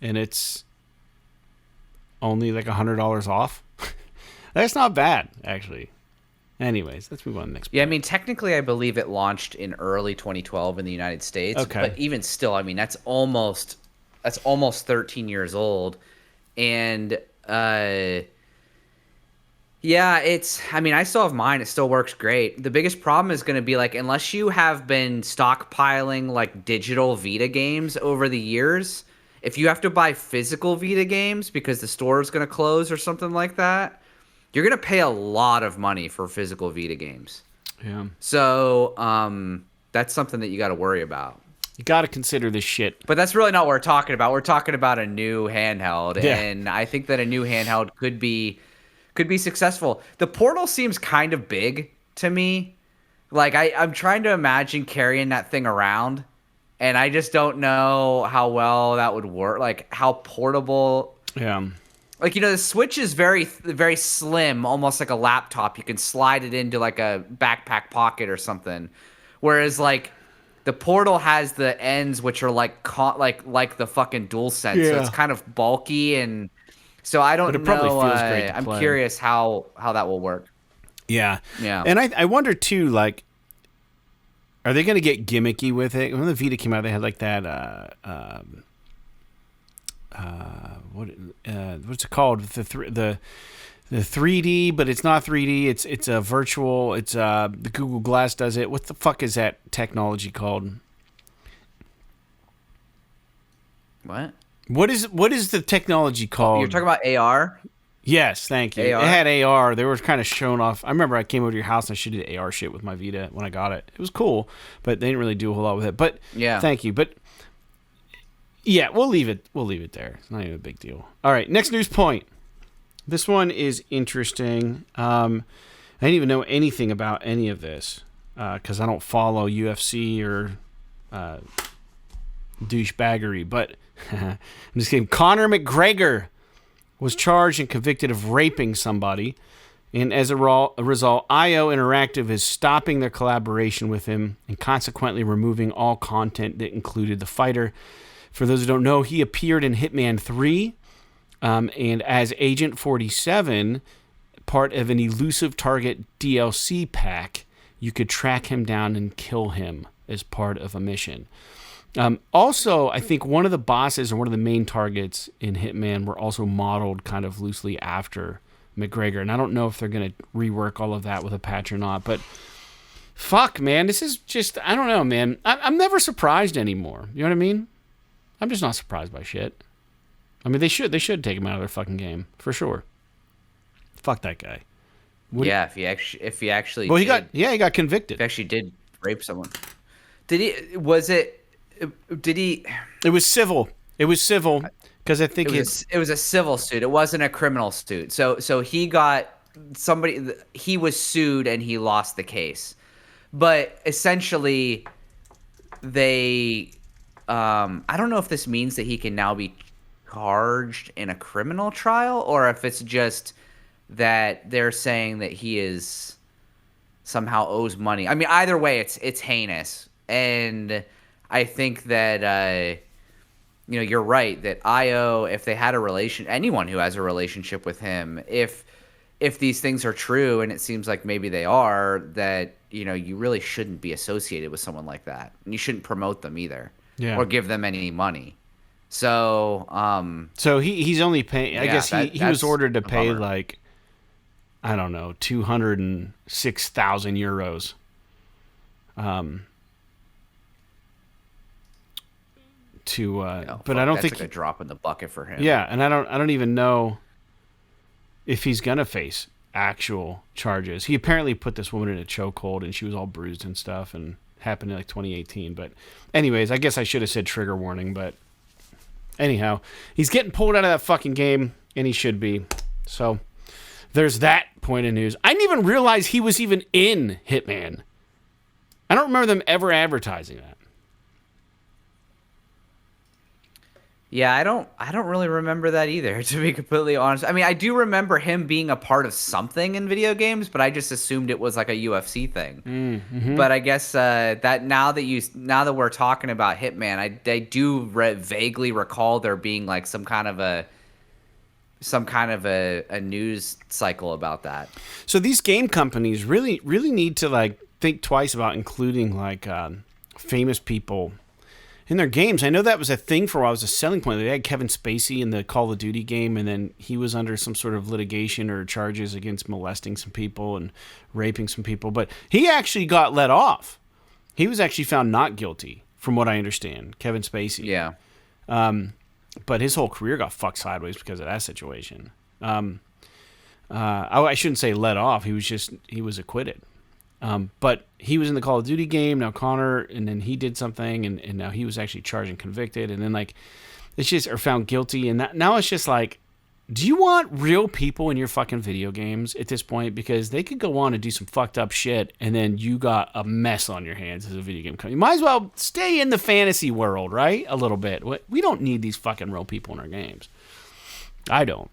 and it's only like $100 off. That's not bad, actually. Anyways, let's move on to the next point. Yeah, I mean, technically, I believe it launched in early 2012 in the United States. Okay. But even still, I mean, that's almost 13 years old. And, yeah, I still have mine. It still works great. The biggest problem is going to be, like, unless you have been stockpiling, like, digital Vita games over the years, if you have to buy physical Vita games because the store is going to close or something like that, you're going to pay a lot of money for physical Vita games. Yeah. So that's something that you got to worry about. You got to consider this shit. But that's really not what we're talking about. We're talking about a new handheld. Yeah. And I think that a new handheld could be successful. The Portal seems kind of big to me. Like, I'm trying to imagine carrying that thing around. And I just don't know how well that would work. Like, how portable. Yeah. Like, you know, the Switch is very, very slim, almost like a laptop. You can slide it into, like, a backpack pocket or something. Whereas, like, the Portal has the ends which are, like the fucking DualSense. Yeah. So it's kind of bulky. And so I don't know. Probably feels great to I'm play. curious how that will work. Yeah. Yeah. And I wonder, too, like, are they going to get gimmicky with it? When the Vita came out, they had, like, that... what's it called? The 3D, but it's not 3D. It's a virtual. It's the Google Glass does it. What the fuck is that technology called? What? What is the technology called? You're talking about AR? Yes, thank you. AR? It had AR. They were kind of showing off. I remember I came over to your house and I showed you the AR shit with my Vita when I got it. It was cool, but they didn't really do a whole lot with it. But Yeah. thank you. But yeah, we'll leave it. We'll leave it there. It's not even a big deal. All right, next news point. This one is interesting. I didn't even know anything about any of this because I don't follow UFC or douchebaggery. But I'm just kidding. Conor McGregor was charged and convicted of raping somebody. And as a result, IO Interactive is stopping their collaboration with him and consequently removing all content that included the fighter. For those who don't know, he appeared in Hitman 3 and as Agent 47, part of an Elusive Target DLC pack. You could track him down and kill him as part of a mission. Also, I think one of the bosses or one of the main targets in Hitman were also modeled kind of loosely after McGregor. And I don't know if they're going to rework all of that with a patch or not. But fuck, man, this is just, I don't know, man. I'm never surprised anymore. You know what I mean? I'm just not surprised by shit. I mean, they should take him out of their fucking game, for sure. Fuck that guy. If he actually well, he got convicted. If he actually did rape someone. Did he? It was civil. It was civil because I think it was a civil suit. It wasn't a criminal suit. So he was sued and he lost the case. But essentially, I don't know if this means that he can now be charged in a criminal trial or if it's just that they're saying that he is somehow owes money. I mean, either way, it's heinous. And I think that, you're right that IO, if they had anyone who has a relationship with him, if these things are true, and it seems like maybe they are, that, you really shouldn't be associated with someone like that. And you shouldn't promote them either. Yeah. Or give them any money. So, he's only paying, I guess he was ordered to pay like, I don't know, 206,000 euros. But I don't think that's like a drop in the bucket for him. Yeah, and I don't even know if he's gonna face actual charges. He apparently put this woman in a chokehold, and she was all bruised and stuff, and happened in like 2018. But anyways, I guess I should have said trigger warning. But anyhow, he's getting pulled out of that fucking game, and he should be. So there's that point of news. I didn't even realize he was even in Hitman. I don't remember them ever advertising that. Yeah, I don't really remember that either, to be completely honest. I mean, I do remember him being a part of something in video games, but I just assumed it was like a UFC thing. Mm-hmm. But I guess that now that we're talking about Hitman, I do vaguely recall there being like some kind of a news cycle about that. So these game companies really need to like think twice about including like famous people in their games. I know that was a thing for a while. It was a selling point. They had Kevin Spacey in the Call of Duty game, and then he was under some sort of litigation or charges against molesting some people and raping some people. But he actually got let off. He was actually found not guilty, from what I understand, Kevin Spacey. Yeah. But his whole career got fucked sideways because of that situation. I shouldn't say let off. He was acquitted. But he was in the Call of Duty game, now Connor, and then he did something, and now he was actually charged and convicted, and then like it's just or found guilty, and now it's just like, do you want real people in your fucking video games at this point? Because they could go on and do some fucked up shit, and then you got a mess on your hands as a video game company. You might as well stay in the fantasy world, right? A little bit. We don't need these fucking real people in our games. I don't.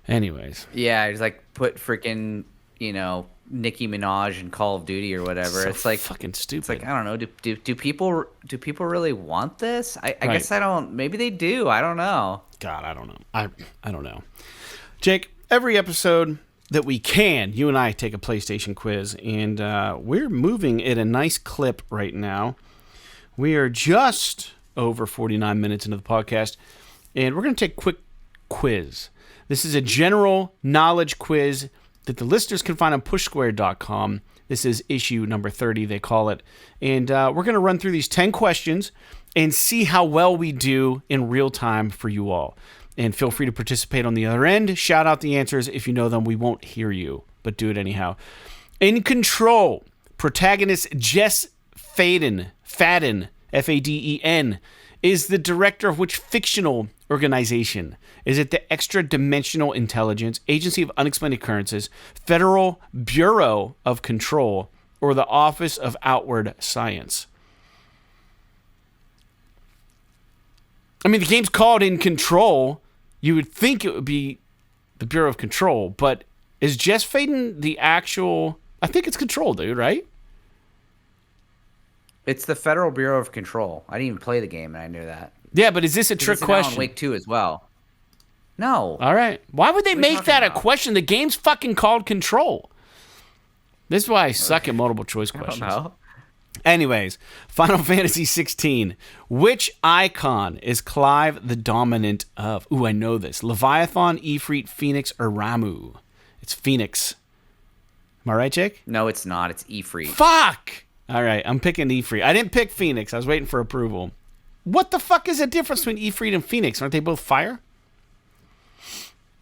Anyways. Yeah, it's like put freaking, Nicki Minaj in Call of Duty or whatever. So it's like fucking stupid. It's like, I don't know. Do people really want this? I Right. guess I don't. Maybe they do. I don't know. God, I don't know. I don't know. Jake, every episode that we can, you and I take a PlayStation quiz, and we're moving at a nice clip right now. We are just over 49 minutes into the podcast, and we're going to take a quick quiz. This is a general knowledge quiz that the listeners can find on pushsquare.com. This is issue number 30, they call it. And we're going to run through these 10 questions and see how well we do in real time for you all. and feel free to participate on the other end. Shout out the answers. If you know them, we won't hear you, but do it anyhow. In Control, protagonist Jess Faden, Faden, is the director of which fictional organization? Is it the Extra Dimensional Intelligence, Agency of Unexplained Occurrences, Federal Bureau of Control, or the Office of Outward Science? I mean, the game's called In Control. You would think it would be the Bureau of Control, but is Jess Faden the actual... I think it's Control, dude, right? It's the Federal Bureau of Control. I didn't even play the game, and I knew that. Yeah, but is this a trick question? Alan Wake 2 as well. No. All right. Why would they make that a question? The game's fucking called Control. This is why I suck at multiple choice questions. I don't know. Anyways, Final Fantasy 16. Which icon is Clive the dominant of? Ooh, I know this. Leviathan, Ifrit, Phoenix, or Ramu? It's Phoenix. Am I right, Jake? No, it's not. It's Ifrit. Fuck! All right, I'm picking Ifrit. I didn't pick Phoenix. I was waiting for approval. What the fuck is the difference between Ifrit and Phoenix? Aren't they both fire?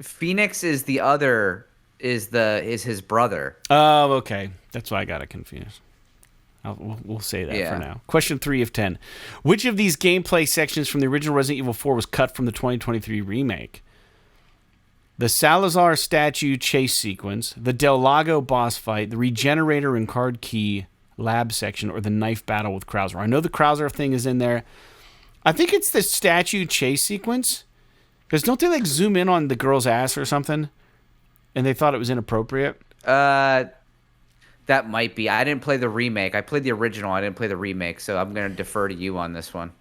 Phoenix is the other, is his brother. Oh, okay. That's why I got it confused. We'll say that for now. Question 3 of 10. Which of these gameplay sections from the original Resident Evil 4 was cut from the 2023 remake? The Salazar statue chase sequence, the Del Lago boss fight, the Regenerator and Card Key lab section, or the knife battle with Krauser. I know the Krauser thing is in there. I think it's the statue chase sequence. Because don't they like zoom in on the girl's ass or something? And they thought it was inappropriate? That might be. I didn't play the remake. I played the original. I didn't play the remake, so I'm going to defer to you on this one.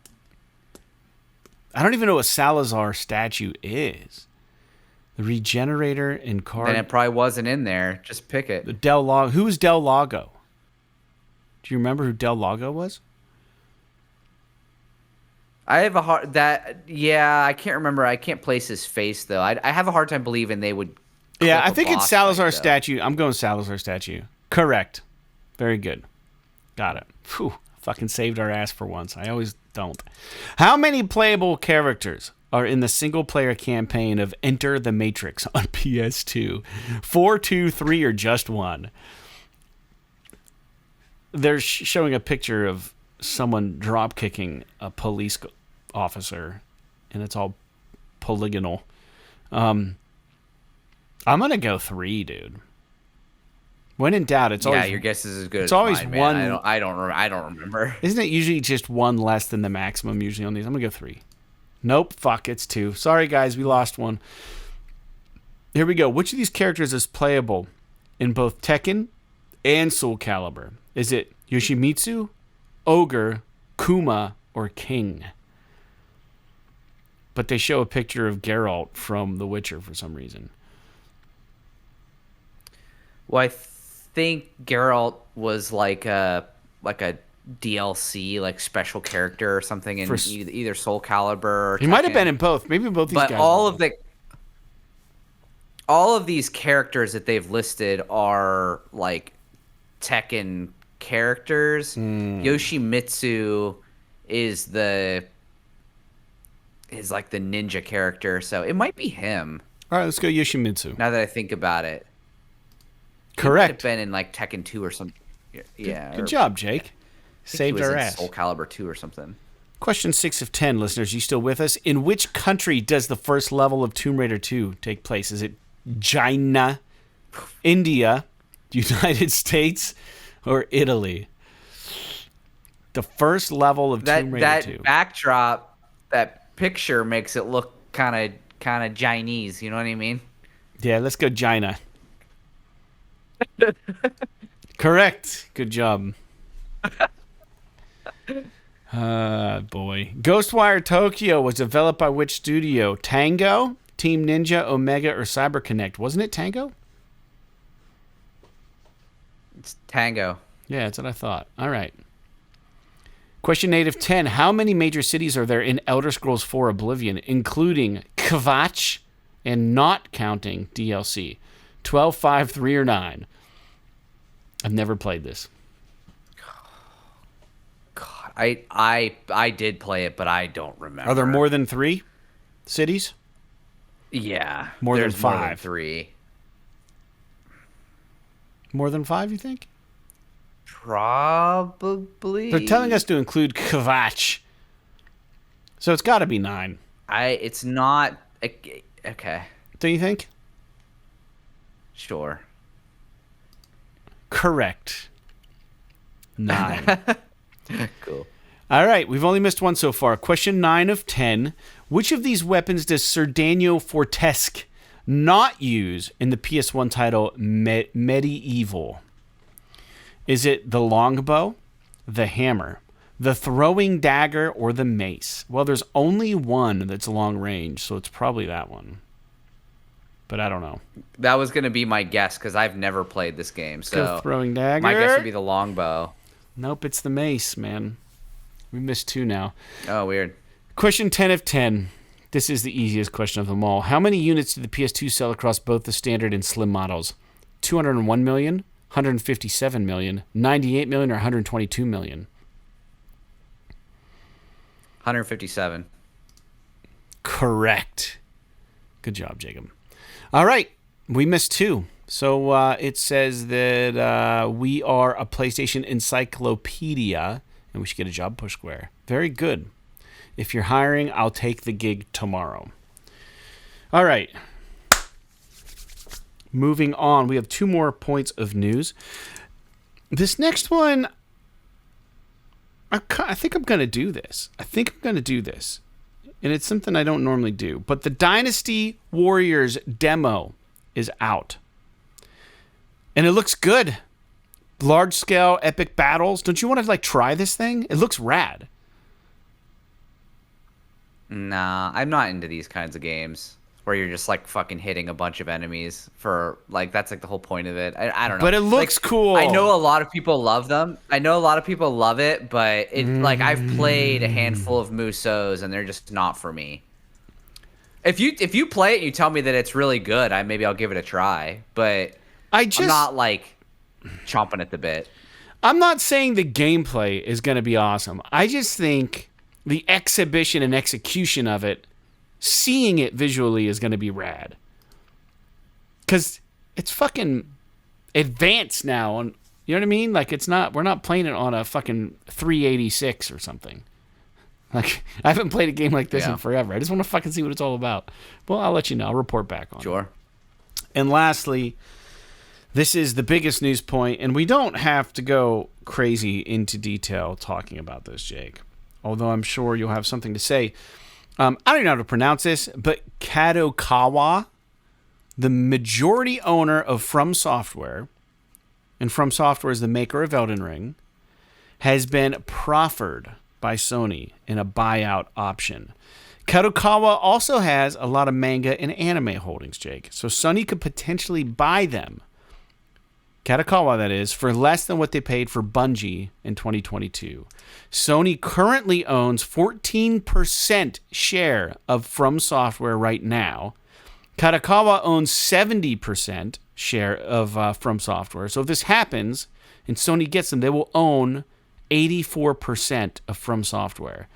I don't even know what Salazar statue is. The Regenerator and Card... Then it probably wasn't in there. Just pick it. The Del Lago. Who is Del Lago? Do you remember who Del Lago was? I have a hard... I can't remember. I can't place his face, though. I have a hard time believing they would... Yeah, I think it's Salazar statue. I'm going Salazar statue. Correct. Very good. Got it. Phew. Fucking saved our ass for once. I always don't. How many playable characters are in the single-player campaign of Enter the Matrix on PS2? 4, 2, 3, or just 1? They're showing a picture of someone drop-kicking a police officer, and it's all polygonal. I'm going to go 3, dude. When in doubt, it's always... Yeah, your guess is as good it's as always mine, one. Man. I don't remember. Isn't it usually just 1 less than the maximum usually on these? I'm going to go 3. Nope, fuck, it's 2. Sorry, guys, we lost one. Here we go. Which of these characters is playable in both Tekken and Soul Calibur? Is it Yoshimitsu, Ogre, Kuma, or King? But they show a picture of Geralt from The Witcher for some reason. Well, I think Geralt was like a DLC, like special character or something in either Soul Calibur or He might have been in both. Maybe both these guys. But all of these characters that they've listed are like Tekken characters. Yoshimitsu is like the ninja character, so it might be him. All right, let's go Yoshimitsu. Now that I think about it. Correct. He might have been in like Tekken 2 or something. Yeah. Good job, Jake. Saved our ass. Soul Calibur 2 or something. Question 6 of 10, listeners. You still with us? In which country does the first level of Tomb Raider 2 take place? Is it China, India, United States, or Italy? The first level of Tomb Raider 2. That backdrop, that picture makes it look kind of Chinese. You know what I mean? Yeah, let's go China. Correct. Good job. Boy. Ghostwire Tokyo was developed by which studio? Tango, Team Ninja, Omega, or CyberConnect? Wasn't it Tango? It's Tango. Yeah, that's what I thought. All right. Question 8 of 10. How many major cities are there in Elder Scrolls 4 Oblivion, including Kvatch and not counting DLC? 12, 5, 3, or 9? I've never played this. God, I did play it, but I don't remember. Are there more than 3 cities? Yeah. More than there's more than 5. 3. More than 5, you think? Probably. They're telling us to include Kvatch. So it's got to be 9. It's not. Okay. Do you think? Sure. Correct. 9. Cool. All right, we've only missed one so far. Question 9 of 10. Which of these weapons does Cerdano Fortesque not use in the PS1 title Medieval? Is it the longbow, the hammer, the throwing dagger, or the mace? Well, there's only one that's long range, so it's probably that one. But I don't know. That was going to be my guess because I've never played this game. So throwing dagger. My guess would be the longbow. Nope, it's the mace, man. We missed 2 now. Oh, weird. Question 10 of 10. This is the easiest question of them all. How many units did the PS2 sell across both the standard and slim models? 201 million, 157 million, 98 million, or 122 million? 157. Correct. Good job, Jacob. All right. We missed 2. So it says that we are a PlayStation encyclopedia, and we should get a job push square. Very good. If you're hiring, I'll take the gig tomorrow. All right. Moving on. We have 2 more points of news. This next one, I think I'm going to do this. And it's something I don't normally do. But the Dynasty Warriors demo is out. And it looks good. Large-scale epic battles. Don't you want to, try this thing? It looks rad. Nah, I'm not into these kinds of games where you're just, fucking hitting a bunch of enemies for, that's, the whole point of it. I don't know. But it looks cool. I know a lot of people love them. I know a lot of people love it, but, I've played a handful of Musos, and they're just not for me. If you play it and you tell me that it's really good, maybe I'll give it a try. But I'm not, chomping at the bit. I'm not saying the gameplay is going to be awesome. I just think the exhibition and execution of it, seeing it visually, is going to be rad. Because it's fucking advanced now. And you know what I mean? We're not playing it on a fucking 386 or something. I haven't played a game like this in forever. I just want to fucking see what it's all about. Well, I'll let you know. I'll report back on it. Sure. And lastly, this is the biggest news point, and we don't have to go crazy into detail talking about this, Jake. Although I'm sure you'll have something to say. I don't even know how to pronounce this, but Kadokawa, the majority owner of FromSoftware, and FromSoftware is the maker of Elden Ring, has been proffered by Sony in a buyout option. Kadokawa also has a lot of manga and anime holdings, Jake. So Sony could potentially buy them, Kadokawa that is, for less than what they paid for Bungie in 2022. Sony currently owns 14% share of FromSoftware right now. Kadokawa owns 70% share of FromSoftware. So if this happens and Sony gets them, they will own 84% of FromSoftware.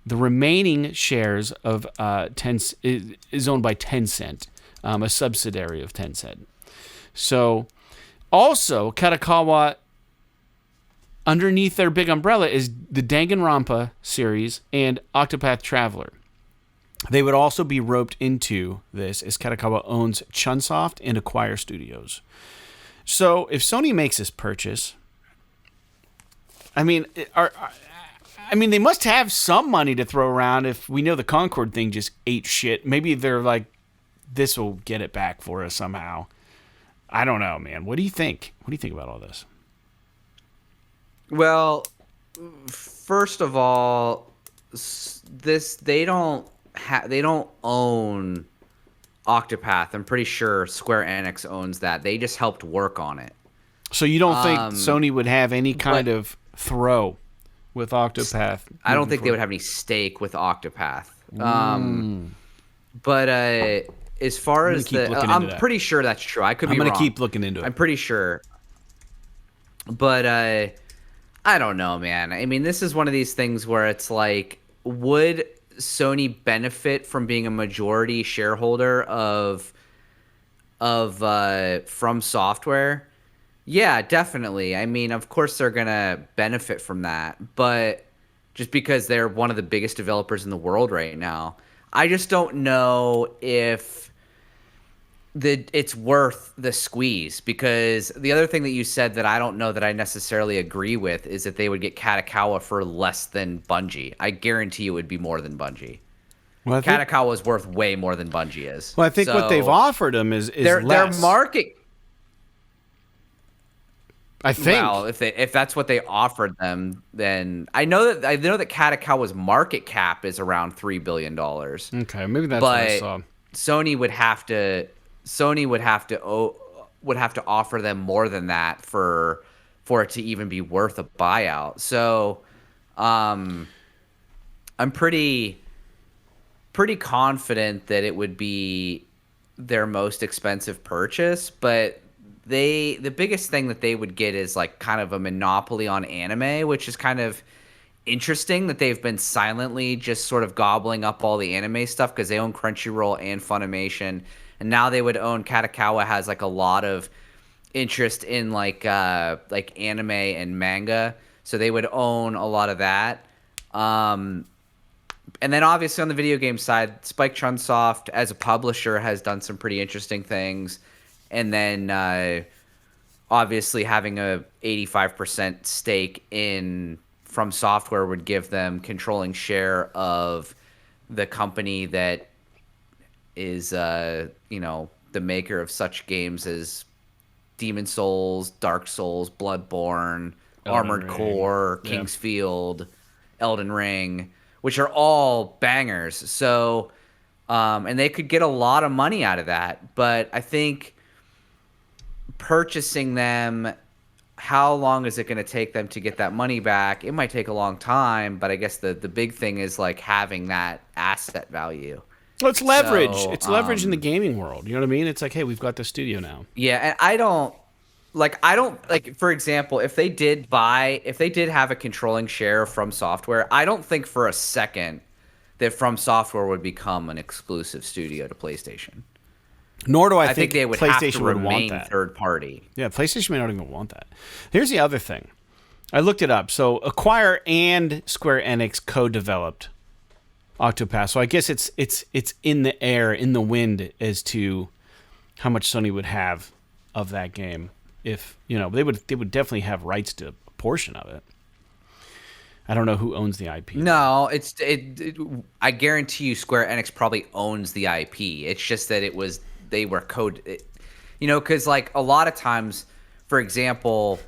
The remaining shares of is owned by Tencent, a subsidiary of Tencent. So also, Kadokawa, underneath their big umbrella, is the Danganronpa series and Octopath Traveler. They would also be roped into this as Kadokawa owns Chunsoft and Acquire Studios. So if Sony makes this purchase, they must have some money to throw around if we know the Concord thing just ate shit. Maybe they're like, this will get it back for us somehow. I don't know, man. What do you think? What do you think about all this? Well, first of all, they don't own Octopath. I'm pretty sure Square Enix owns that. They just helped work on it. So you don't think Sony would have any kind of throw with Octopath? I don't think they would have any stake with Octopath. But as far as I'm pretty sure that's true. I could be wrong. I'm going to keep looking into it. I'm pretty sure. But I don't know, man. I mean, this is one of these things where it's like, would Sony benefit from being a majority shareholder of FromSoftware? Yeah, definitely. I mean, of course they're gonna benefit from that, but just because they're one of the biggest developers in the world right now, I just don't know if it's worth the squeeze. Because the other thing that you said that I don't know that I necessarily agree with is that they would get Kadokawa for less than Bungie. I guarantee it would be more than Bungie. Well, Kadokawa is worth way more than Bungie is. Well, I think what they've offered them is their less. market. I think. Well, if that's what they offered them, then I know that Kadokawa's market cap is around $3 billion. Okay, maybe that's what I saw. Sony would have to offer them more than that for it to even be worth a buyout. So, I'm pretty confident that it would be their most expensive purchase, but the biggest thing that they would get is like kind of a monopoly on anime, which is kind of interesting that they've been silently just sort of gobbling up all the anime stuff because they own Crunchyroll and Funimation, and now they would own Kadokawa has like a lot of interest in like anime and manga, so they would own a lot of that. And then obviously on the video game side, Spike Chunsoft as a publisher has done some pretty interesting things. And then obviously having a 85% stake in FromSoftware would give them controlling share of the company that is the maker of such games as Demon Souls, Dark Souls, Bloodborne, Armored Core, King's Field, Elden Ring, which are all bangers. So and they could get a lot of money out of that. But I think purchasing them, how long is it going to take them to get that money back? It might take a long time, but I guess the big thing is like having that asset value. Well, it's leverage. It's leverage in the gaming world. You know what I mean? It's like, hey, we've got the studio now. Yeah, and I don't like, for example, if they did have a controlling share from software, I don't think for a second that FromSoftware would become an exclusive studio to PlayStation. Nor do I think they would PlayStation have to would remain want that. third party. Yeah, PlayStation may not even want that. Here's the other thing. I looked it up. So Acquire and Square Enix co-developed Octopath. So I guess it's in the air, in the wind, as to how much Sony would have of that game. If they would definitely have rights to a portion of it. I don't know who owns the IP. No, I guarantee you, Square Enix probably owns the IP. It's just that they were because like a lot of times, for example,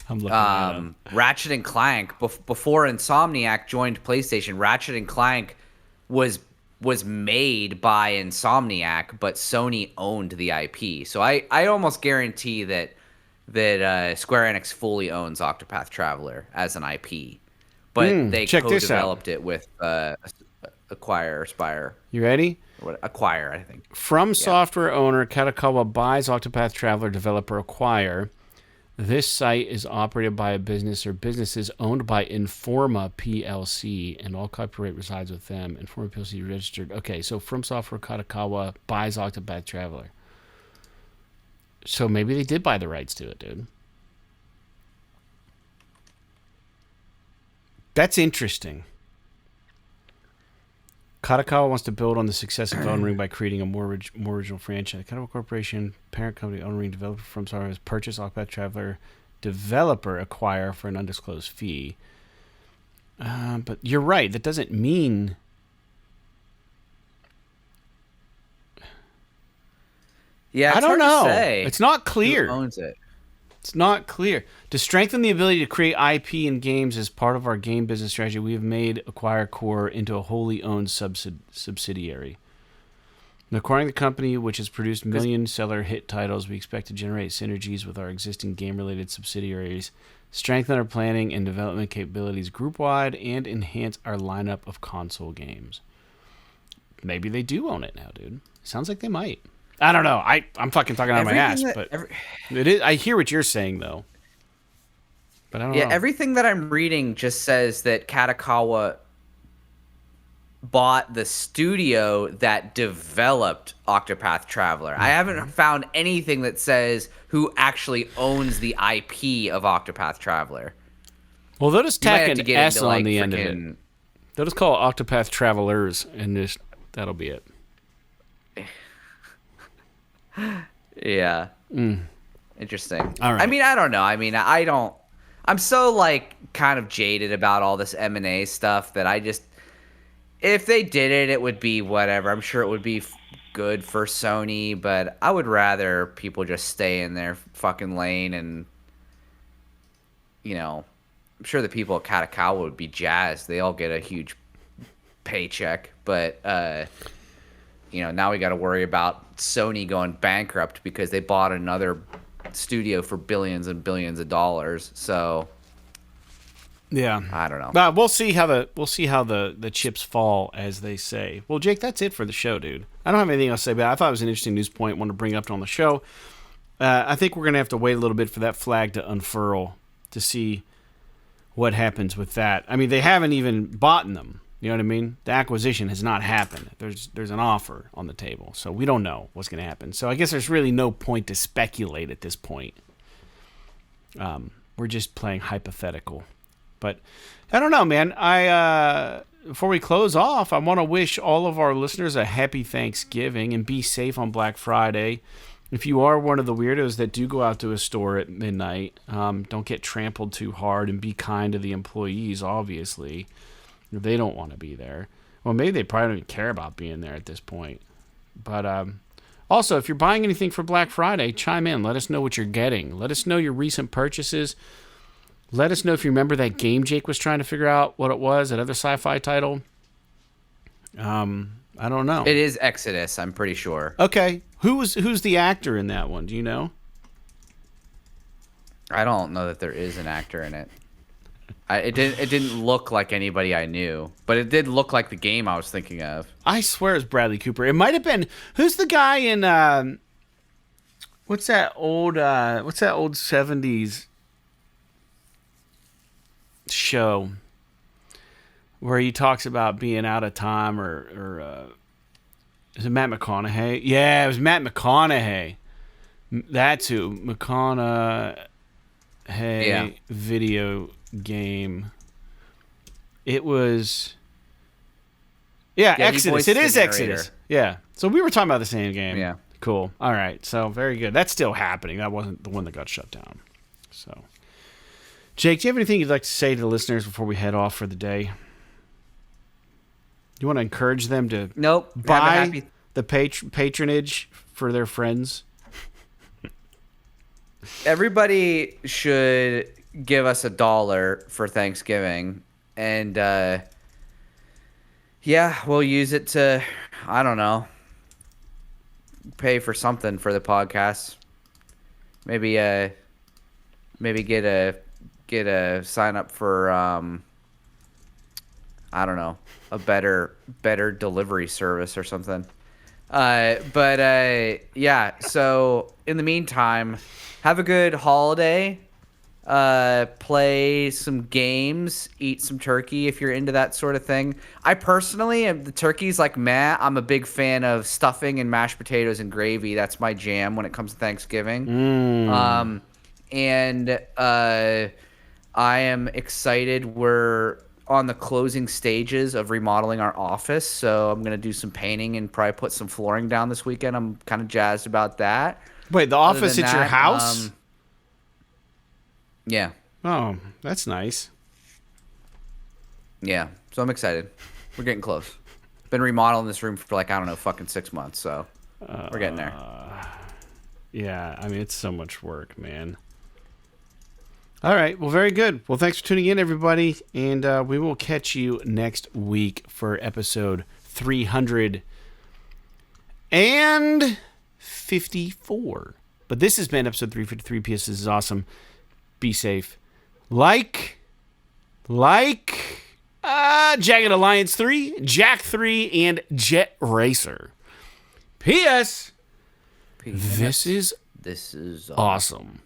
I'm looking Ratchet and Clank before Insomniac joined PlayStation, Ratchet and Clank was made by Insomniac, but Sony owned the IP. So I almost guarantee that Square Enix fully owns Octopath Traveler as an IP, but they co-developed it with Acquire or Spire. You ready? Acquire, I think. FromSoftware owner Kadokawa buys Octopath Traveler developer Acquire. This site is operated by a business or businesses owned by Informa PLC, and all copyright resides with them. Informa PLC registered. Okay, so FromSoftware Kadokawa buys Octopath Traveler. So maybe they did buy the rights to it, dude. That's interesting. Kadokawa wants to build on the success of Elden Ring by creating a more original franchise. Kadokawa Corporation, parent company, Elden Ring developer from FromSoftware, has purchased Octopath Traveler developer Acquire for an undisclosed fee. But you're right. That doesn't mean... Yeah, I don't know. Say it's not clear. Who owns it? It's not clear. To strengthen the ability to create IP in games as part of our game business strategy, we have made Acquire Core into a wholly owned subsidiary. In acquiring the company, which has produced million-seller hit titles, we expect to generate synergies with our existing game-related subsidiaries, strengthen our planning and development capabilities group-wide, and enhance our lineup of console games. Maybe they do own it now, dude. Sounds like they might. I don't know. I'm fucking talking out of my ass, but it is. I hear what you're saying, though. But I don't know. Yeah, everything that I'm reading just says that Kadokawa bought the studio that developed Octopath Traveler. I haven't found anything that says who actually owns the IP of Octopath Traveler. Well, they'll just tack an S on the end of freaking... it. They'll just call it Octopath Travelers, and just that'll be it. Yeah. Interesting. All right. I mean, I don't know. I mean, I'm so, like, kind of jaded about all this M&A stuff that I just... If they did it, it would be whatever. I'm sure it would be good for Sony, but I would rather people just stay in their fucking lane and, you know... I'm sure the people at Kadokawa would be jazzed. They all get a huge paycheck, but you know, now we got to worry about Sony going bankrupt because they bought another studio for billions and billions of dollars. So yeah, I don't know. We'll see how the chips fall, as they say. Well, Jake, that's it for the show, dude. I don't have anything else to say, but I thought it was an interesting news point. Wanted to bring up on the show. I think we're gonna have to wait a little bit for that flag to unfurl to see what happens with that. I mean, they haven't even bought them. You know what I mean? The acquisition has not happened. There's an offer on the table, so we don't know what's going to happen. So I guess there's really no point to speculate at this point. We're just playing hypothetical. But I don't know, man. Before we close off, I want to wish all of our listeners a happy Thanksgiving and be safe on Black Friday. If you are one of the weirdos that do go out to a store at midnight, don't get trampled too hard and be kind to the employees, obviously. If they don't want to be there. Well, maybe they probably don't even care about being there at this point. But also, if you're buying anything for Black Friday, chime in. Let us know what you're getting. Let us know your recent purchases. Let us know if you remember that game Jake was trying to figure out what it was, that other sci-fi title. I don't know. It is Exodus, I'm pretty sure. Okay. Who's the actor in that one? Do you know? I don't know that there is an actor in it. It didn't look like anybody I knew, but it did look like the game I was thinking of. I swear it's Bradley Cooper. It might have been. Who's the guy in what's that old 70s show where he talks about being out of time or is it Matt McConaughey? Yeah, it was Matt McConaughey. That's who. McConaughey video game. It was... Yeah, Exodus. It is Exodus. Yeah. So we were talking about the same game. Yeah. Cool. All right. So very good. That's still happening. That wasn't the one that got shut down. So, Jake, do you have anything you'd like to say to the listeners before we head off for the day? You want to encourage them to buy the patronage for their friends? Everybody should give us $1 for Thanksgiving, and we'll use it to, I don't know, pay for something for the podcast. Maybe get a sign up for I don't know, a better delivery service or something. So in the meantime, have a good holiday. Play some games, eat some turkey if you're into that sort of thing. I personally, the turkey's like meh. I'm a big fan of stuffing and mashed potatoes and gravy. That's my jam when it comes to Thanksgiving. I am excited. We're on the closing stages of remodeling our office, so I'm gonna do some painting and probably put some flooring down this weekend. I'm kind of jazzed about that. Wait, the office at your house? Yeah. Oh, that's nice. Yeah, so I'm excited. We're getting close. Been remodeling this room for fucking 6 months, so we're getting there. Yeah, I mean, it's so much work, man. All right, well, very good. Well, thanks for tuning in, everybody, and we will catch you next week for episode 354. But this has been episode 353. PS, this is awesome. Be safe. Like Jagged Alliance 3, Jack 3, and Jet Racer. P.S. This is awesome.